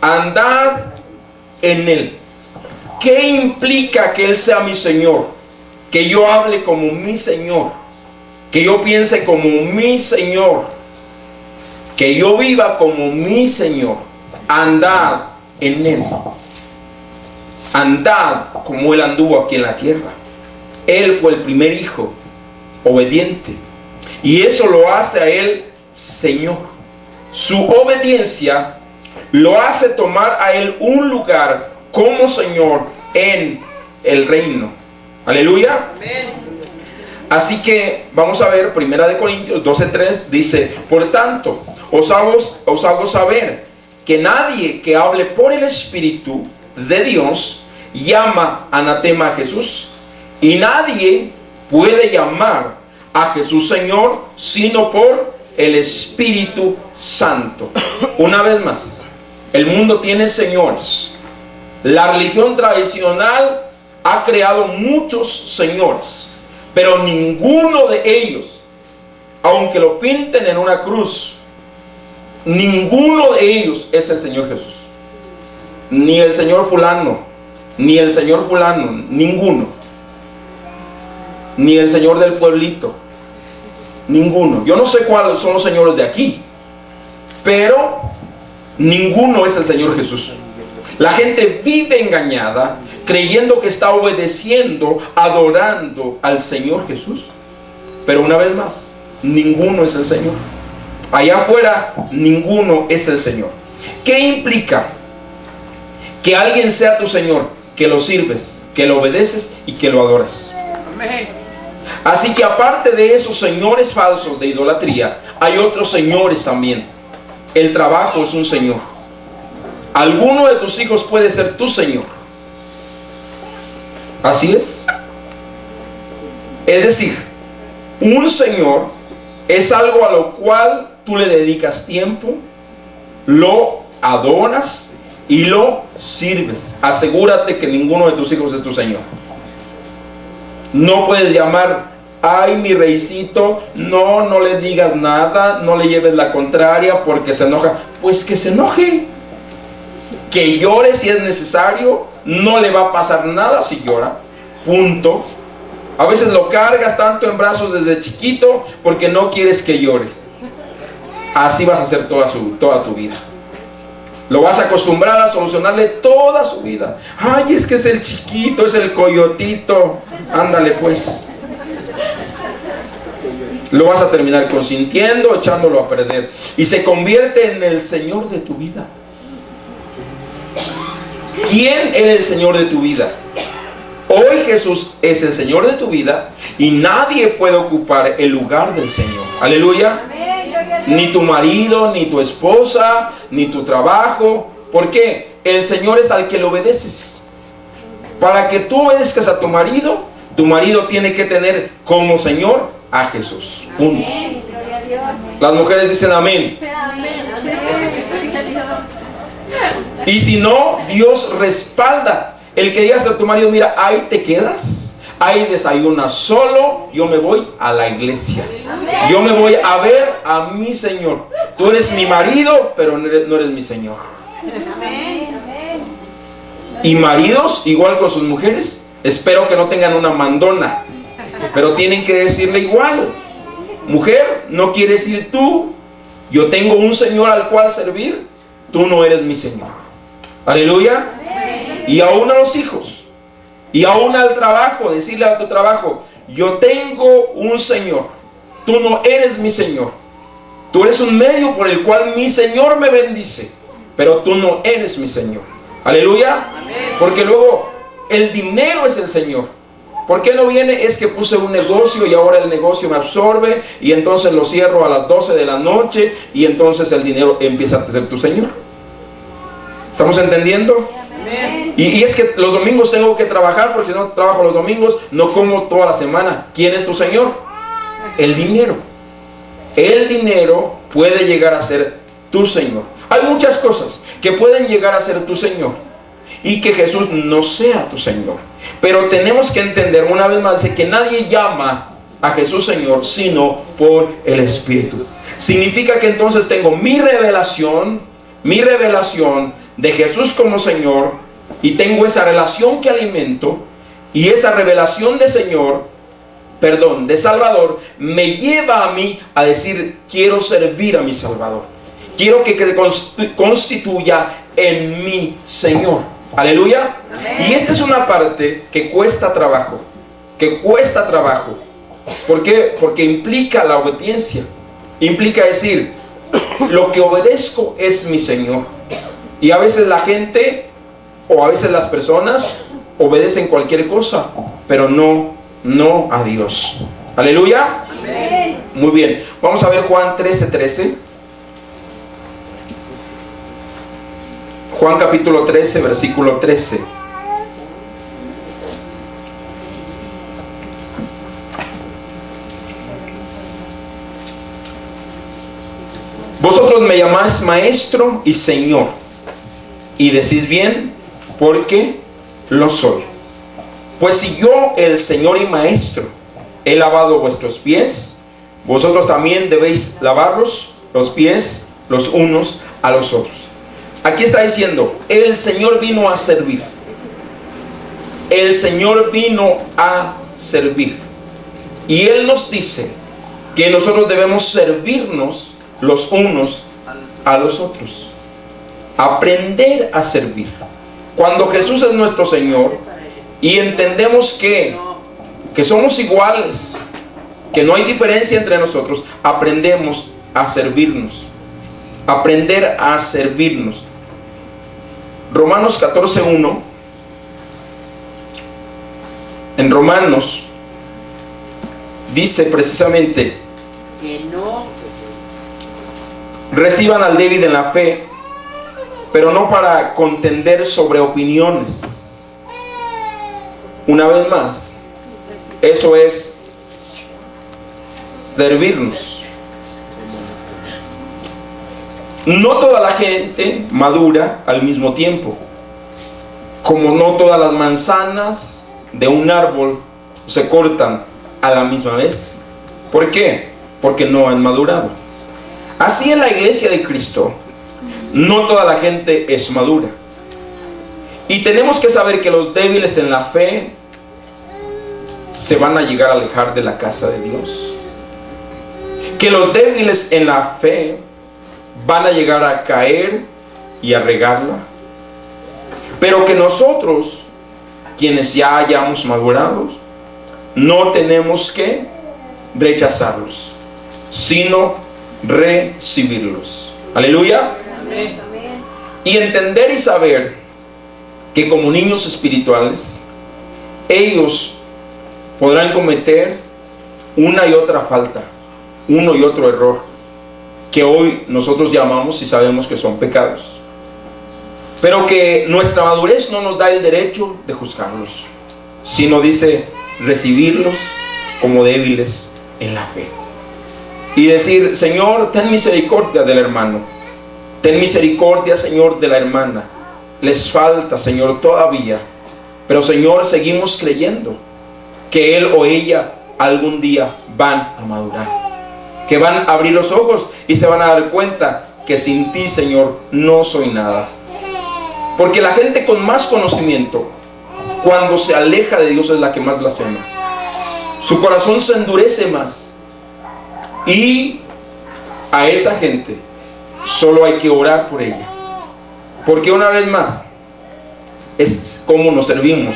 Andad en Él. ¿Qué implica que Él sea mi Señor? Que yo hable como mi Señor, que yo piense como mi Señor, que yo viva como mi Señor. Andad en Él. Andad como Él anduvo aquí en la tierra. Él fue el primer hijo obediente. Y eso lo hace a Él Señor. Su obediencia lo hace tomar a Él un lugar como Señor en el reino. Aleluya. Así que vamos a ver 1 Corintios 12:3 dice: por tanto, os hago saber que nadie que hable por el Espíritu de Dios llama anatema a Jesús, y nadie puede llamar a Jesús Señor sino por el Espíritu Santo. Una vez más, el mundo tiene señores. La religión tradicional ha creado muchos señores, pero ninguno de ellos, aunque lo pinten en una cruz, ninguno de ellos es el Señor Jesús. Ni el Señor fulano, ni el Señor fulano, ninguno. Ni el Señor del pueblito, ninguno. Yo no sé cuáles son los señores de aquí, pero ninguno es el Señor Jesús. La gente vive engañada, creyendo que está obedeciendo, adorando al Señor Jesús. Pero una vez más, ninguno es el Señor. Allá afuera, ninguno es el Señor. ¿Qué implica que alguien sea tu Señor? Que lo sirves, que lo obedeces y que lo adoras. Así que aparte de esos señores falsos de idolatría, hay otros señores también. El trabajo es un señor. Alguno de tus hijos puede ser tu Señor. Así es. Es decir, un Señor es algo a lo cual tú le dedicas tiempo, lo adoras y lo sirves. Asegúrate que ninguno de tus hijos es tu Señor. No puedes llamar: ay, mi reycito, no le digas nada, no le lleves la contraria porque se enoja. Pues que se enoje, que llore si es necesario, no le va a pasar nada si llora, punto. A veces lo cargas tanto en brazos desde chiquito porque no quieres que llore. Así vas a hacer toda tu vida. Lo vas a acostumbrar a solucionarle toda su vida. Ay, es que es el chiquito, es el coyotito. Ándale pues. Lo vas a terminar consintiendo, echándolo a perder. Y se convierte en el Señor de tu vida. ¿Quién es el Señor de tu vida? Hoy Jesús es el Señor de tu vida y nadie puede ocupar el lugar del Señor. Aleluya. Ni tu marido, ni tu esposa, ni tu trabajo. ¿Por qué? El Señor es al que le obedeces. Para que tú obedezcas a tu marido tiene que tener como Señor a Jesús. Punto. Las mujeres dicen amén. Y si no, Dios respalda. El que digas a tu marido: mira, ahí te quedas, ahí desayunas solo, yo me voy a la iglesia. Yo me voy a ver a mi Señor. Tú eres mi marido, pero no eres mi Señor. Y maridos, igual con sus mujeres, espero que no tengan una mandona, pero tienen que decirle igual: mujer, no quieres ir tú, yo tengo un Señor al cual servir, tú no eres mi Señor. Aleluya. Y aún a los hijos, y aún al trabajo, decirle a tu trabajo: yo tengo un Señor, tú no eres mi Señor. Tú eres un medio por el cual mi Señor me bendice, pero tú no eres mi Señor. Aleluya. Porque luego el dinero es el Señor. ¿Por qué no viene? Es que puse un negocio y ahora el negocio me absorbe y entonces lo cierro a las 12 de la noche y entonces el dinero empieza a ser tu Señor. ¿Estamos entendiendo? Y es que los domingos tengo que trabajar, porque si no trabajo los domingos no como toda la semana. ¿Quién es tu Señor? El dinero. El dinero puede llegar a ser tu Señor. Hay muchas cosas que pueden llegar a ser tu Señor y que Jesús no sea tu Señor. Pero tenemos que entender una vez más que nadie llama a Jesús Señor sino por el Espíritu. Significa que entonces tengo mi revelación de Jesús como Señor, y tengo esa relación que alimento, y esa revelación de Salvador me lleva a mí a decir: quiero servir a mi Salvador, Quiero que constituya en mí, Señor. Aleluya. Y esta es una parte que cuesta trabajo. ¿Por qué? Porque implica la obediencia. Implica decir, lo que obedezco es mi Señor. Y a veces la gente, o a veces las personas, obedecen cualquier cosa, pero no a Dios. Aleluya. Amén. Muy bien. Vamos a ver Juan 13:13. Juan capítulo 13, versículo 13. Vosotros me llamáis maestro y Señor, y decís bien, porque lo soy. Pues si yo, el Señor y Maestro, he lavado vuestros pies, vosotros también debéis lavaros los pies los unos a los otros. Aquí está diciendo, el Señor vino a servir. El Señor vino a servir. Y Él nos dice que nosotros debemos servirnos los unos a los otros. Aprender a servir. Cuando Jesús es nuestro Señor y entendemos que somos iguales, que no hay diferencia entre nosotros, aprendemos a servirnos. Aprender a servirnos. Romanos 14:1. En Romanos dice precisamente Que no. reciban al débil en la fe, pero no para contender sobre opiniones. Una vez más, eso es servirnos. No toda la gente madura al mismo tiempo, como no todas las manzanas de un árbol se cortan a la misma vez. ¿Por qué? Porque no han madurado. Así en la iglesia de Cristo, no toda la gente es madura. Y tenemos que saber que los débiles en la fe se van a llegar a alejar de la casa de Dios. Que los débiles en la fe van a llegar a caer y a regarla. Pero que nosotros, quienes ya hayamos madurado, no tenemos que rechazarlos, sino recibirlos. Aleluya. Amén. Y entender y saber que como niños espirituales, ellos podrán cometer una y otra falta, uno y otro error, que hoy nosotros llamamos y sabemos que son pecados, pero que nuestra madurez no nos da el derecho de juzgarlos, sino dice recibirlos como débiles en la fe y decir, Señor, ten misericordia del hermano, ten misericordia, Señor, de la hermana. Les falta, Señor, todavía, pero Señor, seguimos creyendo que él o ella algún día van a madurar, que van a abrir los ojos y se van a dar cuenta que sin ti, Señor, no soy nada. Porque la gente con más conocimiento, cuando se aleja de Dios, es la que más blasfema. Su corazón se endurece más. Y a esa gente solo hay que orar por ella. Porque una vez más, es como nos servimos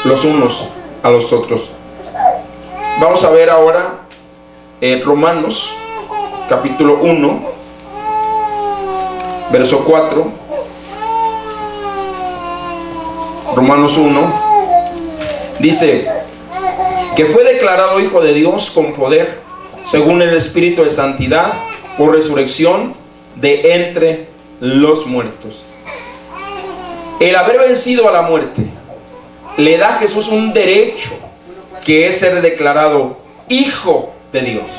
los unos a los otros. Vamos a ver ahora Romanos capítulo 1, verso 4. Romanos 1 dice que fue declarado hijo de Dios con poder, según el Espíritu de santidad, por resurrección de entre los muertos. El haber vencido a la muerte le da a Jesús un derecho, que es ser declarado hijo de Dios.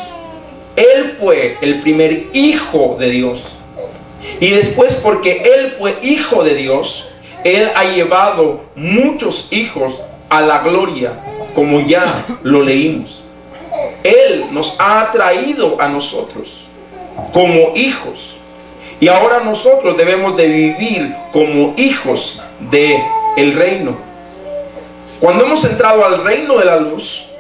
Él fue el primer hijo de Dios. Y después, porque Él fue hijo de Dios, Él ha llevado muchos hijos a la gloria, como ya lo leímos. Él nos ha traído a nosotros como hijos. Y ahora nosotros debemos de vivir como hijos del reino. Cuando hemos entrado al reino de la luz,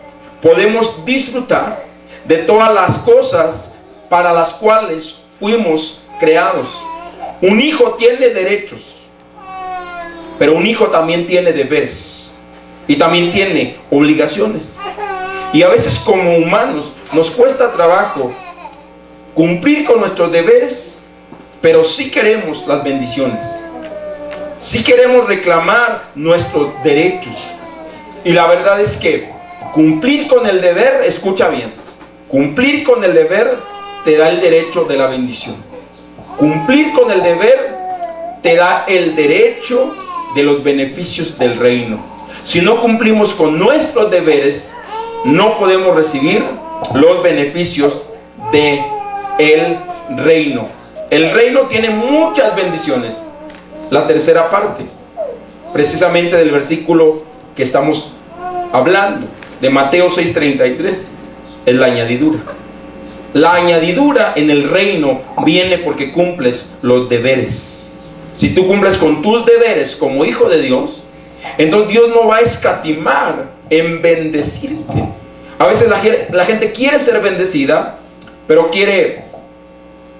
podemos disfrutar de todas las cosas para las cuales fuimos creados. Un hijo tiene derechos, pero un hijo también tiene deberes y también tiene obligaciones. Y a veces como humanos nos cuesta trabajo cumplir con nuestros deberes, pero sí queremos las bendiciones, sí queremos reclamar nuestros derechos. Y la verdad es que cumplir con el deber, escucha bien, cumplir con el deber te da el derecho de la bendición. Cumplir con el deber te da el derecho de los beneficios del reino. Si no cumplimos con nuestros deberes, no podemos recibir los beneficios de el reino. El reino tiene muchas bendiciones. La tercera parte, precisamente del versículo que estamos hablando, de Mateo 6:33, es la añadidura. La añadidura en el reino viene porque cumples los deberes. Si tú cumples con tus deberes como hijo de Dios, entonces Dios no va a escatimar en bendecirte. A veces la gente quiere ser bendecida, pero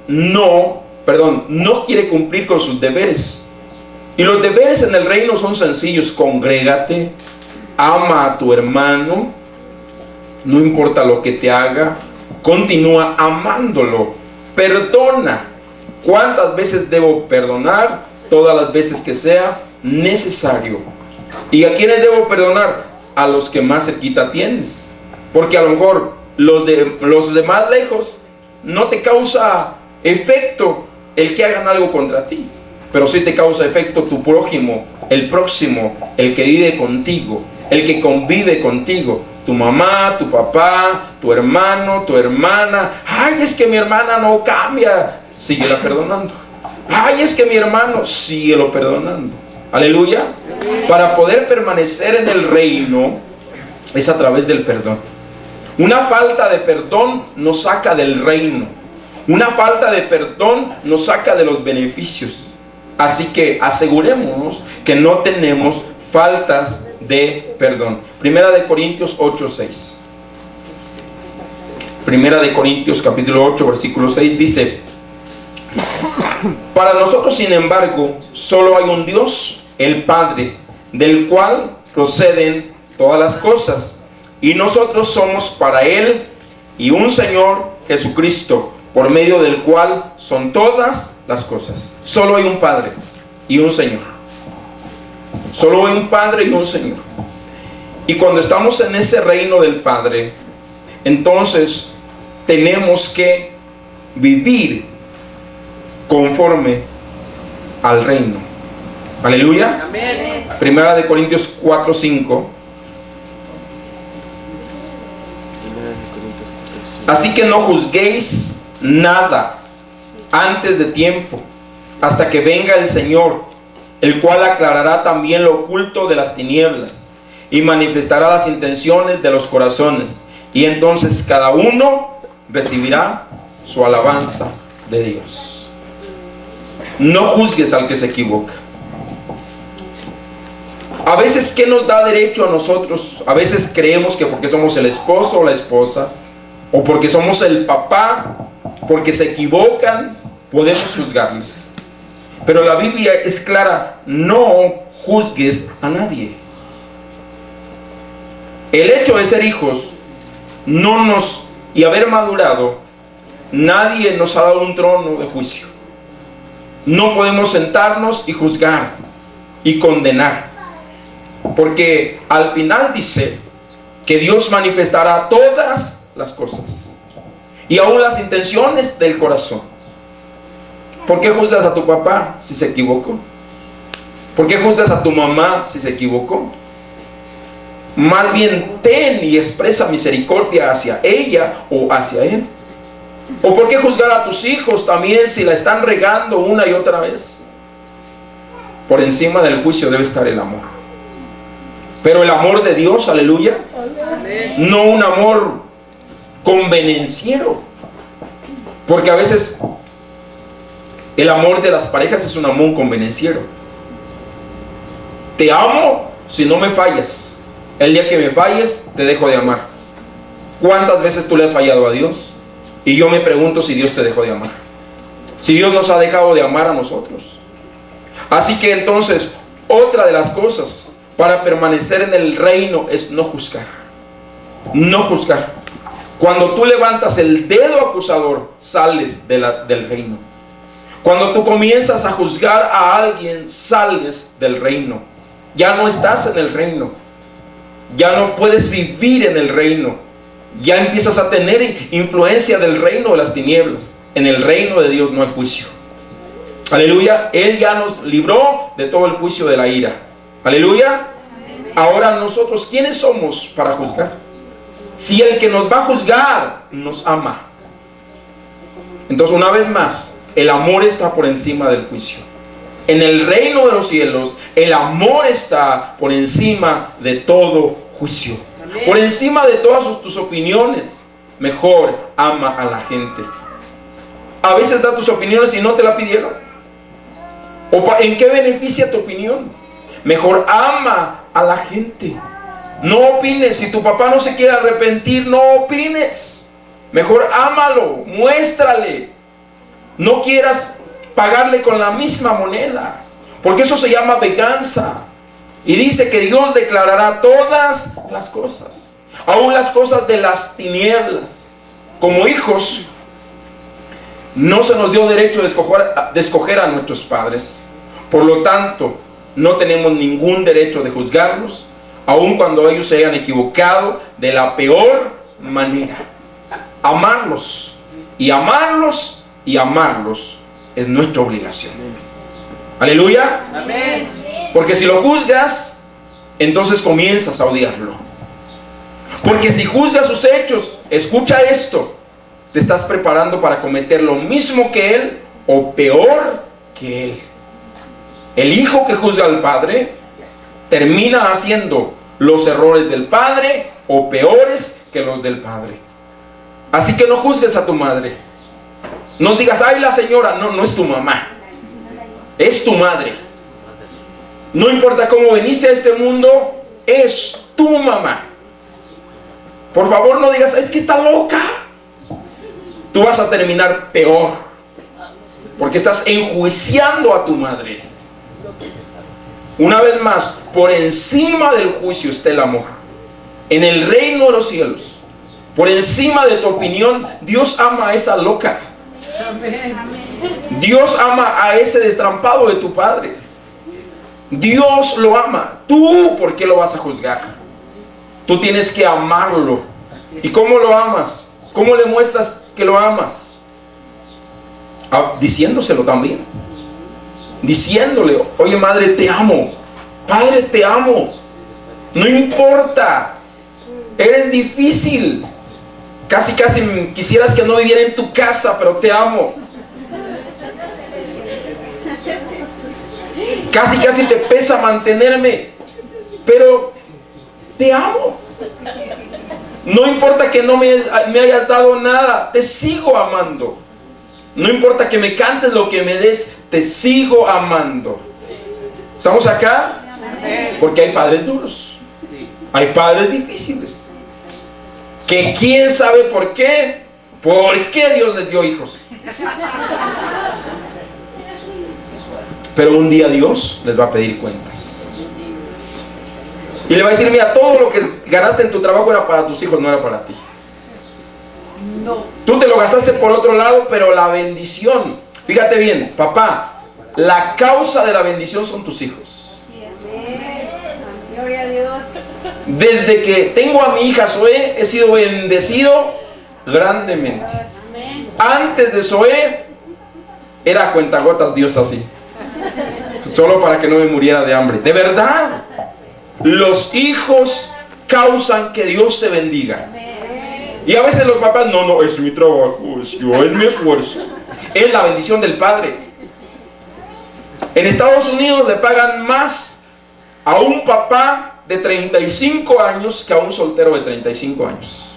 no quiere cumplir con sus deberes. Y los deberes en el reino son sencillos: congrégate, ama a tu hermano, no importa lo que te haga, continúa amándolo, perdona. ¿Cuántas veces debo perdonar? Todas las veces que sea necesario. ¿Y a quiénes debo perdonar? A los que más cerquita tienes, porque a lo mejor los de más lejos no te causa efecto el que hagan algo contra ti, pero sí te causa efecto tu prójimo, el próximo, el que vive contigo, el que convive contigo, tu mamá, tu papá, tu hermano, tu hermana. Ay, es que mi hermana no cambia, síguela perdonando. Ay, es que mi hermano, síguelo perdonando. Aleluya. Para poder permanecer en el reino es a través del perdón. Una falta de perdón nos saca del reino. Una falta de perdón nos saca de los beneficios. Así que asegurémonos que no tenemos faltas de perdón. Primera de Corintios 8:6. Primera de Corintios capítulo 8 versículo 6 dice: para nosotros, sin embargo, solo hay un Dios, el Padre, del cual proceden todas las cosas, y nosotros somos para Él, y un Señor, Jesucristo, por medio del cual son todas las cosas. Solo hay un Padre y un Señor. Solo hay un Padre y un Señor. Y cuando estamos en ese reino del Padre, entonces tenemos que vivir conforme al reino. Aleluya. Amén. Primera de Corintios 4:5. Así que no juzguéis nada antes de tiempo, hasta que venga el Señor, el cual aclarará también lo oculto de las tinieblas y manifestará las intenciones de los corazones, y entonces cada uno recibirá su alabanza de Dios. No juzgues al que se equivoca. A veces, ¿qué nos da derecho a nosotros? A veces creemos que porque somos el esposo o la esposa, o porque somos el papá, porque se equivocan, podemos juzgarles. Pero la Biblia es clara: no juzgues a nadie. El hecho de ser hijos y haber madurado, nadie nos ha dado un trono de juicio. No podemos sentarnos y juzgar y condenar, porque al final dice que Dios manifestará todas las cosas, y aún las intenciones del corazón. ¿Por qué juzgas a tu papá si se equivocó? ¿Por qué juzgas a tu mamá si se equivocó? Más bien ten y expresa misericordia hacia ella o hacia él. ¿O por qué juzgar a tus hijos también si la están regando una y otra vez? Por encima del juicio debe estar el amor. Pero el amor de Dios, aleluya, no un amor convenenciero. Porque a veces el amor de las parejas es un amor convenenciero. Te amo si no me fallas. El día que me falles, te dejo de amar. ¿Cuántas veces tú le has fallado a Dios? Y yo me pregunto si Dios te dejó de amar. Si Dios nos ha dejado de amar a nosotros. Así que entonces, otra de las cosas para permanecer en el reino es no juzgar. No juzgar. Cuando tú levantas el dedo acusador, sales del reino. Cuando tú comienzas a juzgar a alguien, sales del reino. Ya no estás en el reino. Ya no puedes vivir en el reino. Ya empiezas a tener influencia del reino de las tinieblas. En el reino de Dios no hay juicio. Aleluya. Él ya nos libró de todo el juicio de la ira. Aleluya. Ahora nosotros, ¿quiénes somos para juzgar? Si el que nos va a juzgar nos ama. Entonces, una vez más, el amor está por encima del juicio. En el reino de los cielos, el amor está por encima de todo juicio. Amén. Por encima de todas tus opiniones. Mejor ama a la gente. A veces da tus opiniones y no te la pidieron. ¿En qué beneficia tu opinión? Mejor ama a la gente. No opines. Si tu papá no se quiere arrepentir, no opines. Mejor ámalo, muéstrale. No quieras pagarle con la misma moneda, porque eso se llama venganza. Y dice que Dios declarará todas las cosas, aún las cosas de las Como hijos, no se nos dio derecho de escoger a nuestros padres. Por lo tanto, no tenemos ningún derecho de juzgarlos, aun cuando ellos se hayan equivocado de la peor manera. Amarlos y amarlos y amarlos es nuestra obligación. Aleluya. Amén. Porque si lo juzgas, entonces comienzas a odiarlo. Porque si juzgas sus hechos, escucha esto, te estás preparando para cometer lo mismo que él o peor que él. El hijo que juzga al padre termina haciendo los errores del padre o peores que los del padre. Así que no juzgues a tu madre. No digas, ay, la señora. No, no es tu mamá, es tu madre. No importa cómo viniste a este mundo, es tu mamá. Por favor, no digas, es que está loca. Tú vas a terminar peor, porque estás enjuiciando a tu madre. Una vez más, por encima del juicio está el amor. En el reino de los cielos, por encima de tu opinión, Dios ama a esa loca. Dios ama a ese destrampado de tu padre. Dios lo ama. ¿Tú por qué lo vas a juzgar? Tú tienes que amarlo. ¿Y cómo lo amas? ¿Cómo le muestras que lo amas? Diciéndoselo también. Diciéndole, oye madre, te amo. Padre, te amo. No importa. Eres difícil. Casi quisieras que no viviera en tu casa, pero te amo. Casi te pesa mantenerme, pero te amo. No importa que no me hayas dado nada, te sigo amando. No importa que me cantes lo que me des, te sigo amando. ¿Estamos acá? Porque hay padres duros, hay padres difíciles, que quién sabe por qué Dios les dio hijos. Pero un día Dios les va a pedir cuentas. Y le va a decir, mira, todo lo que ganaste en tu trabajo era para tus hijos, no era para ti. No. Tú te lo gastaste por otro lado, pero la bendición, fíjate bien, papá, la causa de la bendición son tus hijos. Gloria a Dios. Desde que tengo a mi hija Zoe, he sido bendecido grandemente. Antes de Zoe, era a cuentagotas Dios así. Solo para que no me muriera de hambre. De verdad, los hijos causan que Dios te bendiga. Y a veces los papás, no, es mi trabajo, es mi esfuerzo. Es la bendición del Padre. En Estados Unidos le pagan más a un papá de 35 años que a un soltero de 35 años.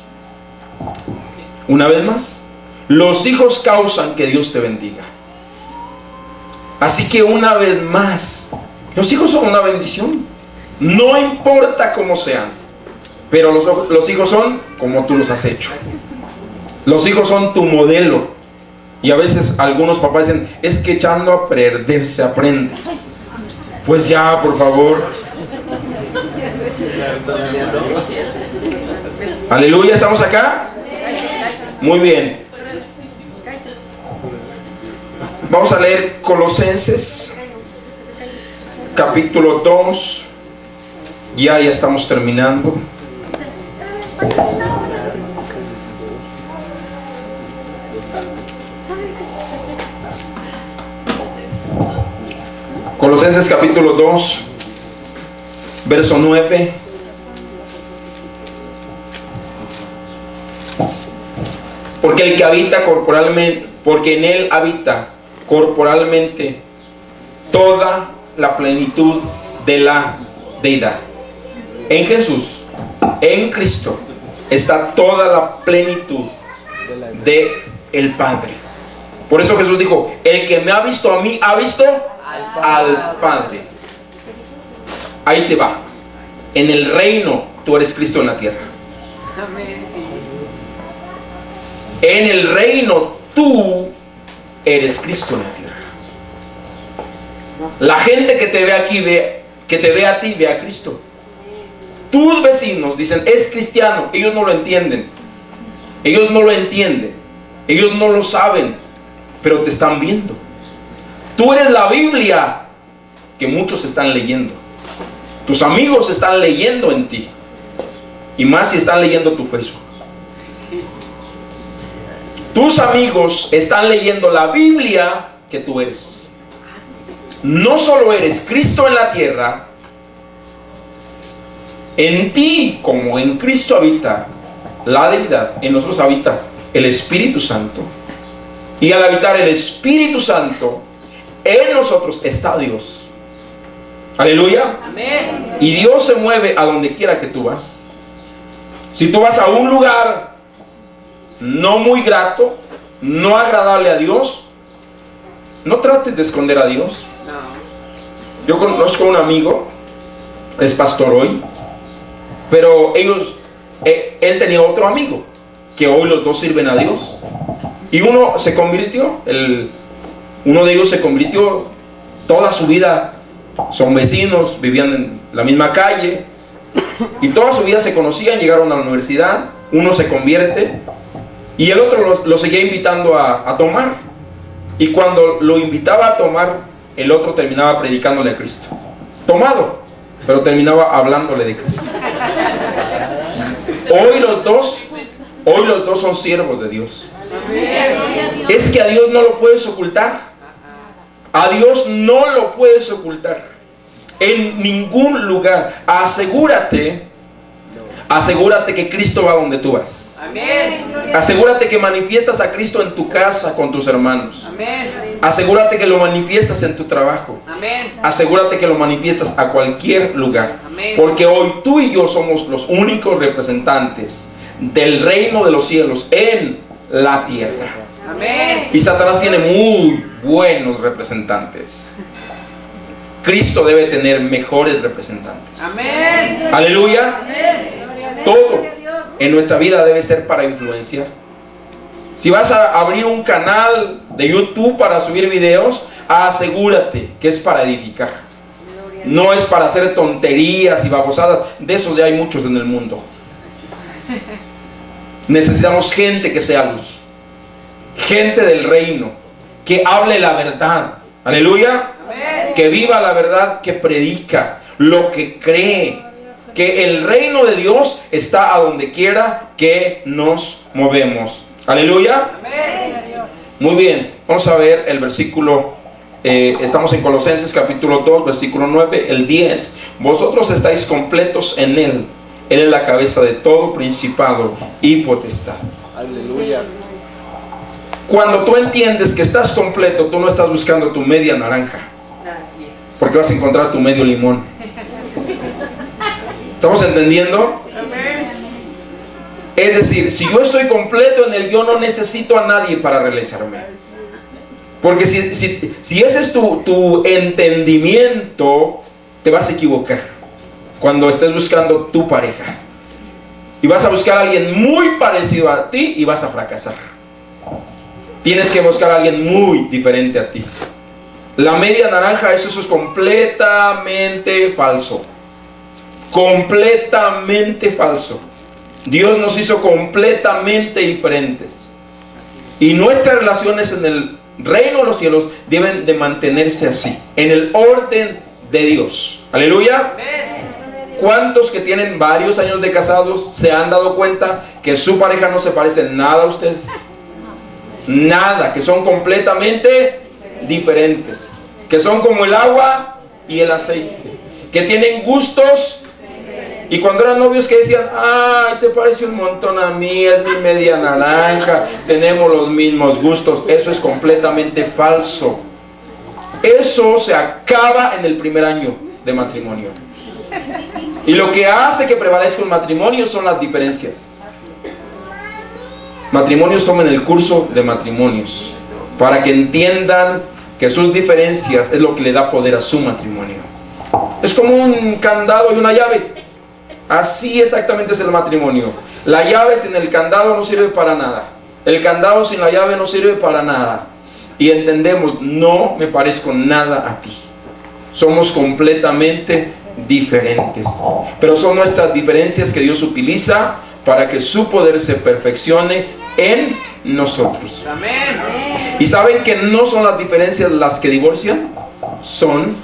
Una vez más, los hijos causan que Dios te bendiga. Así que una vez más, los hijos son una bendición. No importa cómo sean, pero los hijos son como tú los has hecho. Los hijos son tu modelo. Y a veces algunos papás dicen, es que echando a perder se aprende. Pues ya, por favor. Aleluya, ¿estamos acá? Muy bien. Vamos a leer Colosenses capítulo 2. Ya estamos terminando. Colosenses capítulo 2, verso 9. Porque el que habita corporalmente, porque en él habita corporalmente toda la plenitud de la deidad. En Jesús, en Cristo, está toda la plenitud de el Padre. Por eso Jesús dijo, el que me ha visto a mí, ha visto al Padre. Ahí te va. En el reino, tú eres Cristo en la tierra. En el reino, tú eres Cristo en la tierra. La gente que te ve aquí, que te ve a ti, ve a Cristo. Tus vecinos dicen, es cristiano. Ellos no lo entienden. Ellos no lo entienden. Ellos no lo saben. Pero te están viendo. Tú eres la Biblia que muchos están leyendo. Tus amigos están leyendo en ti. Y más si están leyendo tu Facebook. Tus amigos están leyendo la Biblia que tú eres. No solo eres Cristo en la tierra, en ti como en Cristo habita la deidad, en nosotros habita el Espíritu Santo. Y al habitar el Espíritu Santo, en nosotros está Dios. Aleluya. Amén. Y Dios se mueve a donde quiera que tú vas. Si tú vas a un lugar no muy grato, no agradable a Dios, no trates de esconder a Dios. No. Yo conozco a un amigo, es pastor hoy, pero él tenía otro amigo, que hoy los dos sirven a Dios. Y uno se convirtió, uno de ellos se convirtió toda su vida, son vecinos, vivían en la misma calle, y toda su vida se conocían, llegaron a la universidad, uno se convierte, y el otro lo seguía invitando a tomar. Y cuando lo invitaba a tomar, el otro terminaba predicándole a Cristo. Tomado, pero terminaba hablándole de Cristo. Hoy los dos son siervos de Dios. Es que a Dios no lo puedes ocultar. A Dios no lo puedes ocultar en ningún lugar. Asegúrate que Cristo va donde tú vas. Asegúrate que manifiestas a Cristo en tu casa con tus hermanos. Asegúrate que lo manifiestas en tu trabajo. Asegúrate que lo manifiestas a cualquier lugar. Porque hoy tú y yo somos los únicos representantes del reino de los cielos en la tierra. Y Satanás tiene muy buenos representantes. Cristo debe tener mejores representantes. Aleluya. Todo en nuestra vida debe ser para influenciar. Si vas a abrir un canal de YouTube para subir videos, asegúrate que es para edificar. No es para hacer tonterías y babosadas. De esos ya hay muchos en el mundo. Necesitamos gente que sea luz, gente del reino, que hable la verdad. Aleluya. Que viva la verdad, que predica lo que cree, que el reino de Dios está a donde quiera que nos movemos. Aleluya. Muy bien, vamos a ver el versículo. Estamos en Colosenses capítulo 2, versículo 9, el 10. Vosotros estáis completos en Él. Él es la cabeza de todo principado y potestad. Aleluya. Cuando tú entiendes que estás completo, tú no estás buscando tu media naranja, porque vas a encontrar tu medio limón. ¿Estamos entendiendo? Es decir, si yo estoy completo en Él, yo no necesito a nadie para realizarme. Porque si ese es tu entendimiento, te vas a equivocar cuando estés buscando tu pareja. Y vas a buscar a alguien muy parecido a ti y vas a fracasar. Tienes que buscar a alguien muy diferente a ti. La media naranja, eso es completamente falso. Completamente falso. Dios nos hizo completamente diferentes. Y nuestras relaciones en el reino de los cielos deben de mantenerse así, en el orden de Dios. Aleluya. ¿Cuántos que tienen varios años de casados se han dado cuenta que su pareja no se parece en nada a ustedes? Nada, que son completamente diferentes, que son como el agua y el aceite, que tienen gustos. Y cuando eran novios que decían, ay, se parece un montón a mí, es mi media naranja, tenemos los mismos gustos. Eso es completamente falso. Eso se acaba en el primer año de matrimonio. Y lo que hace que prevalezca un matrimonio son las diferencias. Matrimonios, tomen el curso de matrimonios para que entiendan que sus diferencias es lo que le da poder a su matrimonio. Es como un candado y una llave. Así exactamente es el matrimonio. La llave sin el candado no sirve para nada. El candado sin la llave no sirve para nada. Y entendemos, no me parezco nada a ti. Somos completamente diferentes. Pero son nuestras diferencias que Dios utiliza para que su poder se perfeccione en nosotros. Amén. Y saben que no son las diferencias las que divorcian, son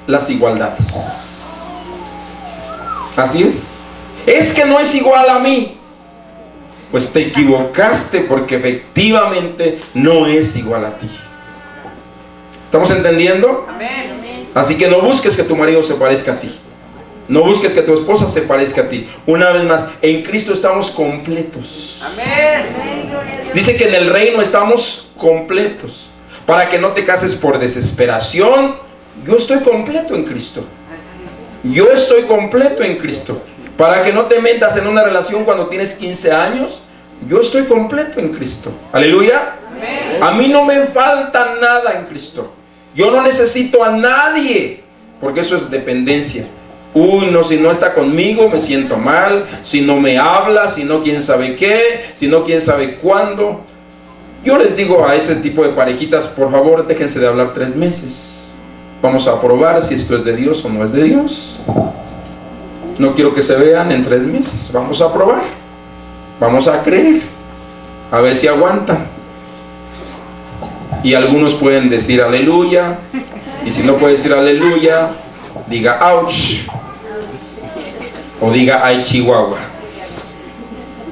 las igualdades. Así es. Es que no es igual a mí. Pues te equivocaste, porque efectivamente no es igual a ti. ¿Estamos entendiendo? Amén. Así que no busques que tu marido se parezca a ti. No busques que tu esposa se parezca a ti. Una vez más, en Cristo estamos completos. Amén. Dice que en el reino estamos completos. Para que no te cases por desesperación. Yo estoy completo en Cristo. Yo estoy completo en Cristo. Para que no te metas en una relación cuando tienes 15 años. Yo estoy completo en Cristo. Aleluya. Amén. A mí no me falta nada en Cristo. Yo no necesito a nadie. Porque eso es dependencia. Uy, no, si no está conmigo me siento mal. Si no me habla, si no quién sabe qué, si no quién sabe cuándo. Yo les digo a ese tipo de parejitas, por favor, déjense de hablar 3 meses. Vamos a probar si esto es de Dios o no es de Dios. No quiero que se vean en 3 meses. Vamos a probar. Vamos a creer. A ver si aguantan. Y algunos pueden decir aleluya. Y si no puede decir aleluya, diga ouch. O diga ay chihuahua.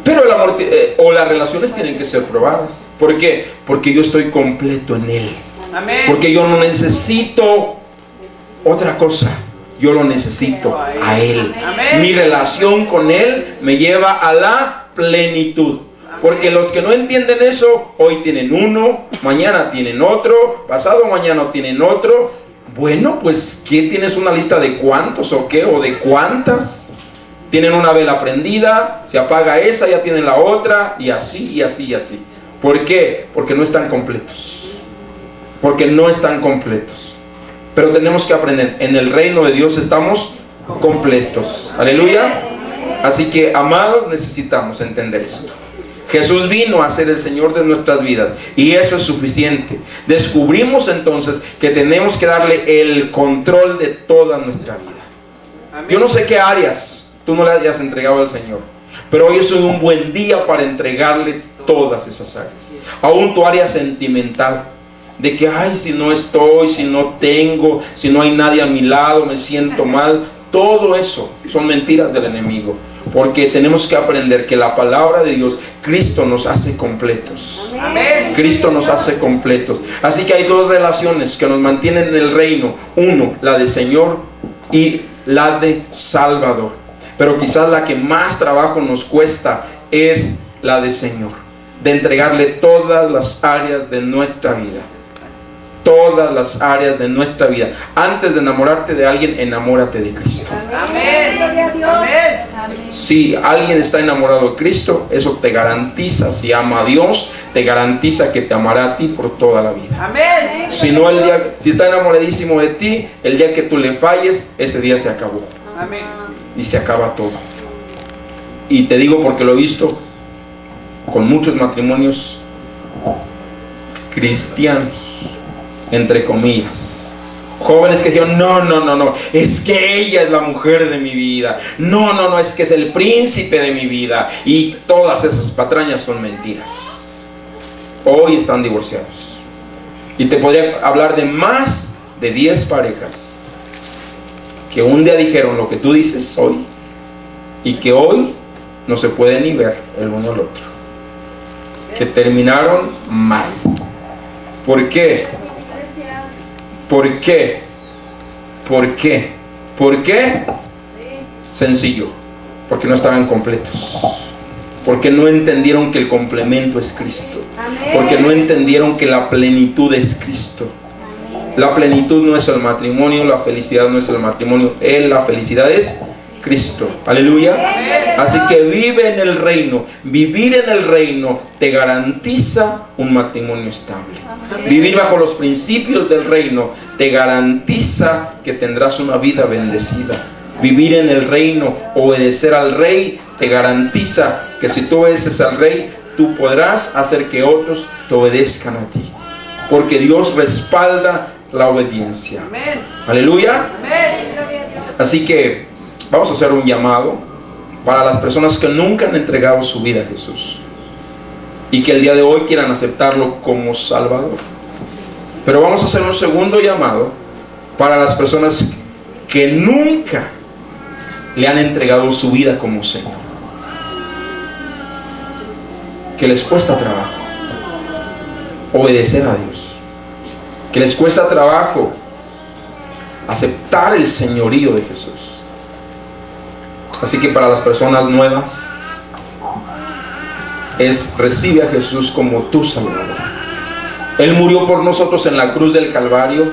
Pero el amor o las relaciones tienen que ser probadas. ¿Por qué? Porque yo estoy completo en Él. Amén. Porque yo no necesito otra cosa. Yo lo necesito a Él. Amén. Mi relación con Él me lleva a la plenitud. Porque los que no entienden eso, hoy tienen uno, mañana tienen otro, pasado mañana tienen otro. Bueno, pues ¿qué tienes una lista de cuántos o qué? ¿O de cuántas? Tienen una vela prendida, se apaga esa, ya tienen la otra, y así, y así, y así. ¿Por qué? Porque no están completos. Porque no están completos. Pero tenemos que aprender, en el reino de Dios estamos completos. Aleluya. Así que, amados, necesitamos entender esto. Jesús vino a ser el Señor de nuestras vidas y eso es suficiente. Descubrimos entonces que tenemos que darle el control de toda nuestra vida. Amén. Yo no sé qué áreas tú no le hayas entregado al Señor, pero hoy es un buen día para entregarle todas esas áreas. Aún tu área sentimental, de que ay, si no estoy, si no tengo, si no hay nadie a mi lado, me siento mal. Todo eso son mentiras del enemigo. Porque tenemos que aprender que la palabra de Dios, Cristo nos hace completos. Amén. Cristo nos hace completos. Así que hay 2 relaciones que nos mantienen en el reino. Uno, la de Señor, y la de Salvador. Pero quizás la que más trabajo nos cuesta es la de Señor. De entregarle todas las áreas de nuestra vida. Todas las áreas de nuestra vida. Antes de enamorarte de alguien, enamórate de Cristo. Amén. Amén. Si alguien está enamorado de Cristo, eso te garantiza, si ama a Dios, te garantiza que te amará a ti por toda la vida. Amén. Si no, si está enamoradísimo de ti, el día que tú le falles, ese día se acabó. Amén. Y se acaba todo. Y te digo porque lo he visto con muchos matrimonios cristianos, entre comillas, jóvenes que dijeron, no, es que ella es la mujer de mi vida, no, es que es el príncipe de mi vida, y todas esas patrañas son mentiras. Hoy están divorciados, y te podría hablar de más de 10 parejas que un día dijeron lo que tú dices hoy, y que hoy no se puede ni ver el uno al otro, que terminaron mal. ¿Por qué? ¿Por qué? ¿Por qué? ¿Por qué? Sencillo, porque no estaban completos, porque no entendieron que el complemento es Cristo, porque no entendieron que la plenitud es Cristo. La plenitud no es el matrimonio, la felicidad no es el matrimonio, la felicidad es Cristo. Aleluya. Así que vive en el reino. Vivir en el reino te garantiza un matrimonio estable. Vivir bajo los principios del reino te garantiza que tendrás una vida bendecida. Vivir en el reino, obedecer al rey, te garantiza que si tú obedeces al rey, tú podrás hacer que otros te obedezcan a ti, porque Dios respalda la obediencia. Aleluya. Así que vamos a hacer un llamado para las personas que nunca han entregado su vida a Jesús y que el día de hoy quieran aceptarlo como Salvador. Pero vamos a hacer un segundo llamado para las personas que nunca le han entregado su vida como Señor, que les cuesta trabajo obedecer a Dios, que les cuesta trabajo aceptar el señorío de Jesús. Así que para las personas nuevas recibe a Jesús como tu Salvador. Él murió por nosotros en la cruz del Calvario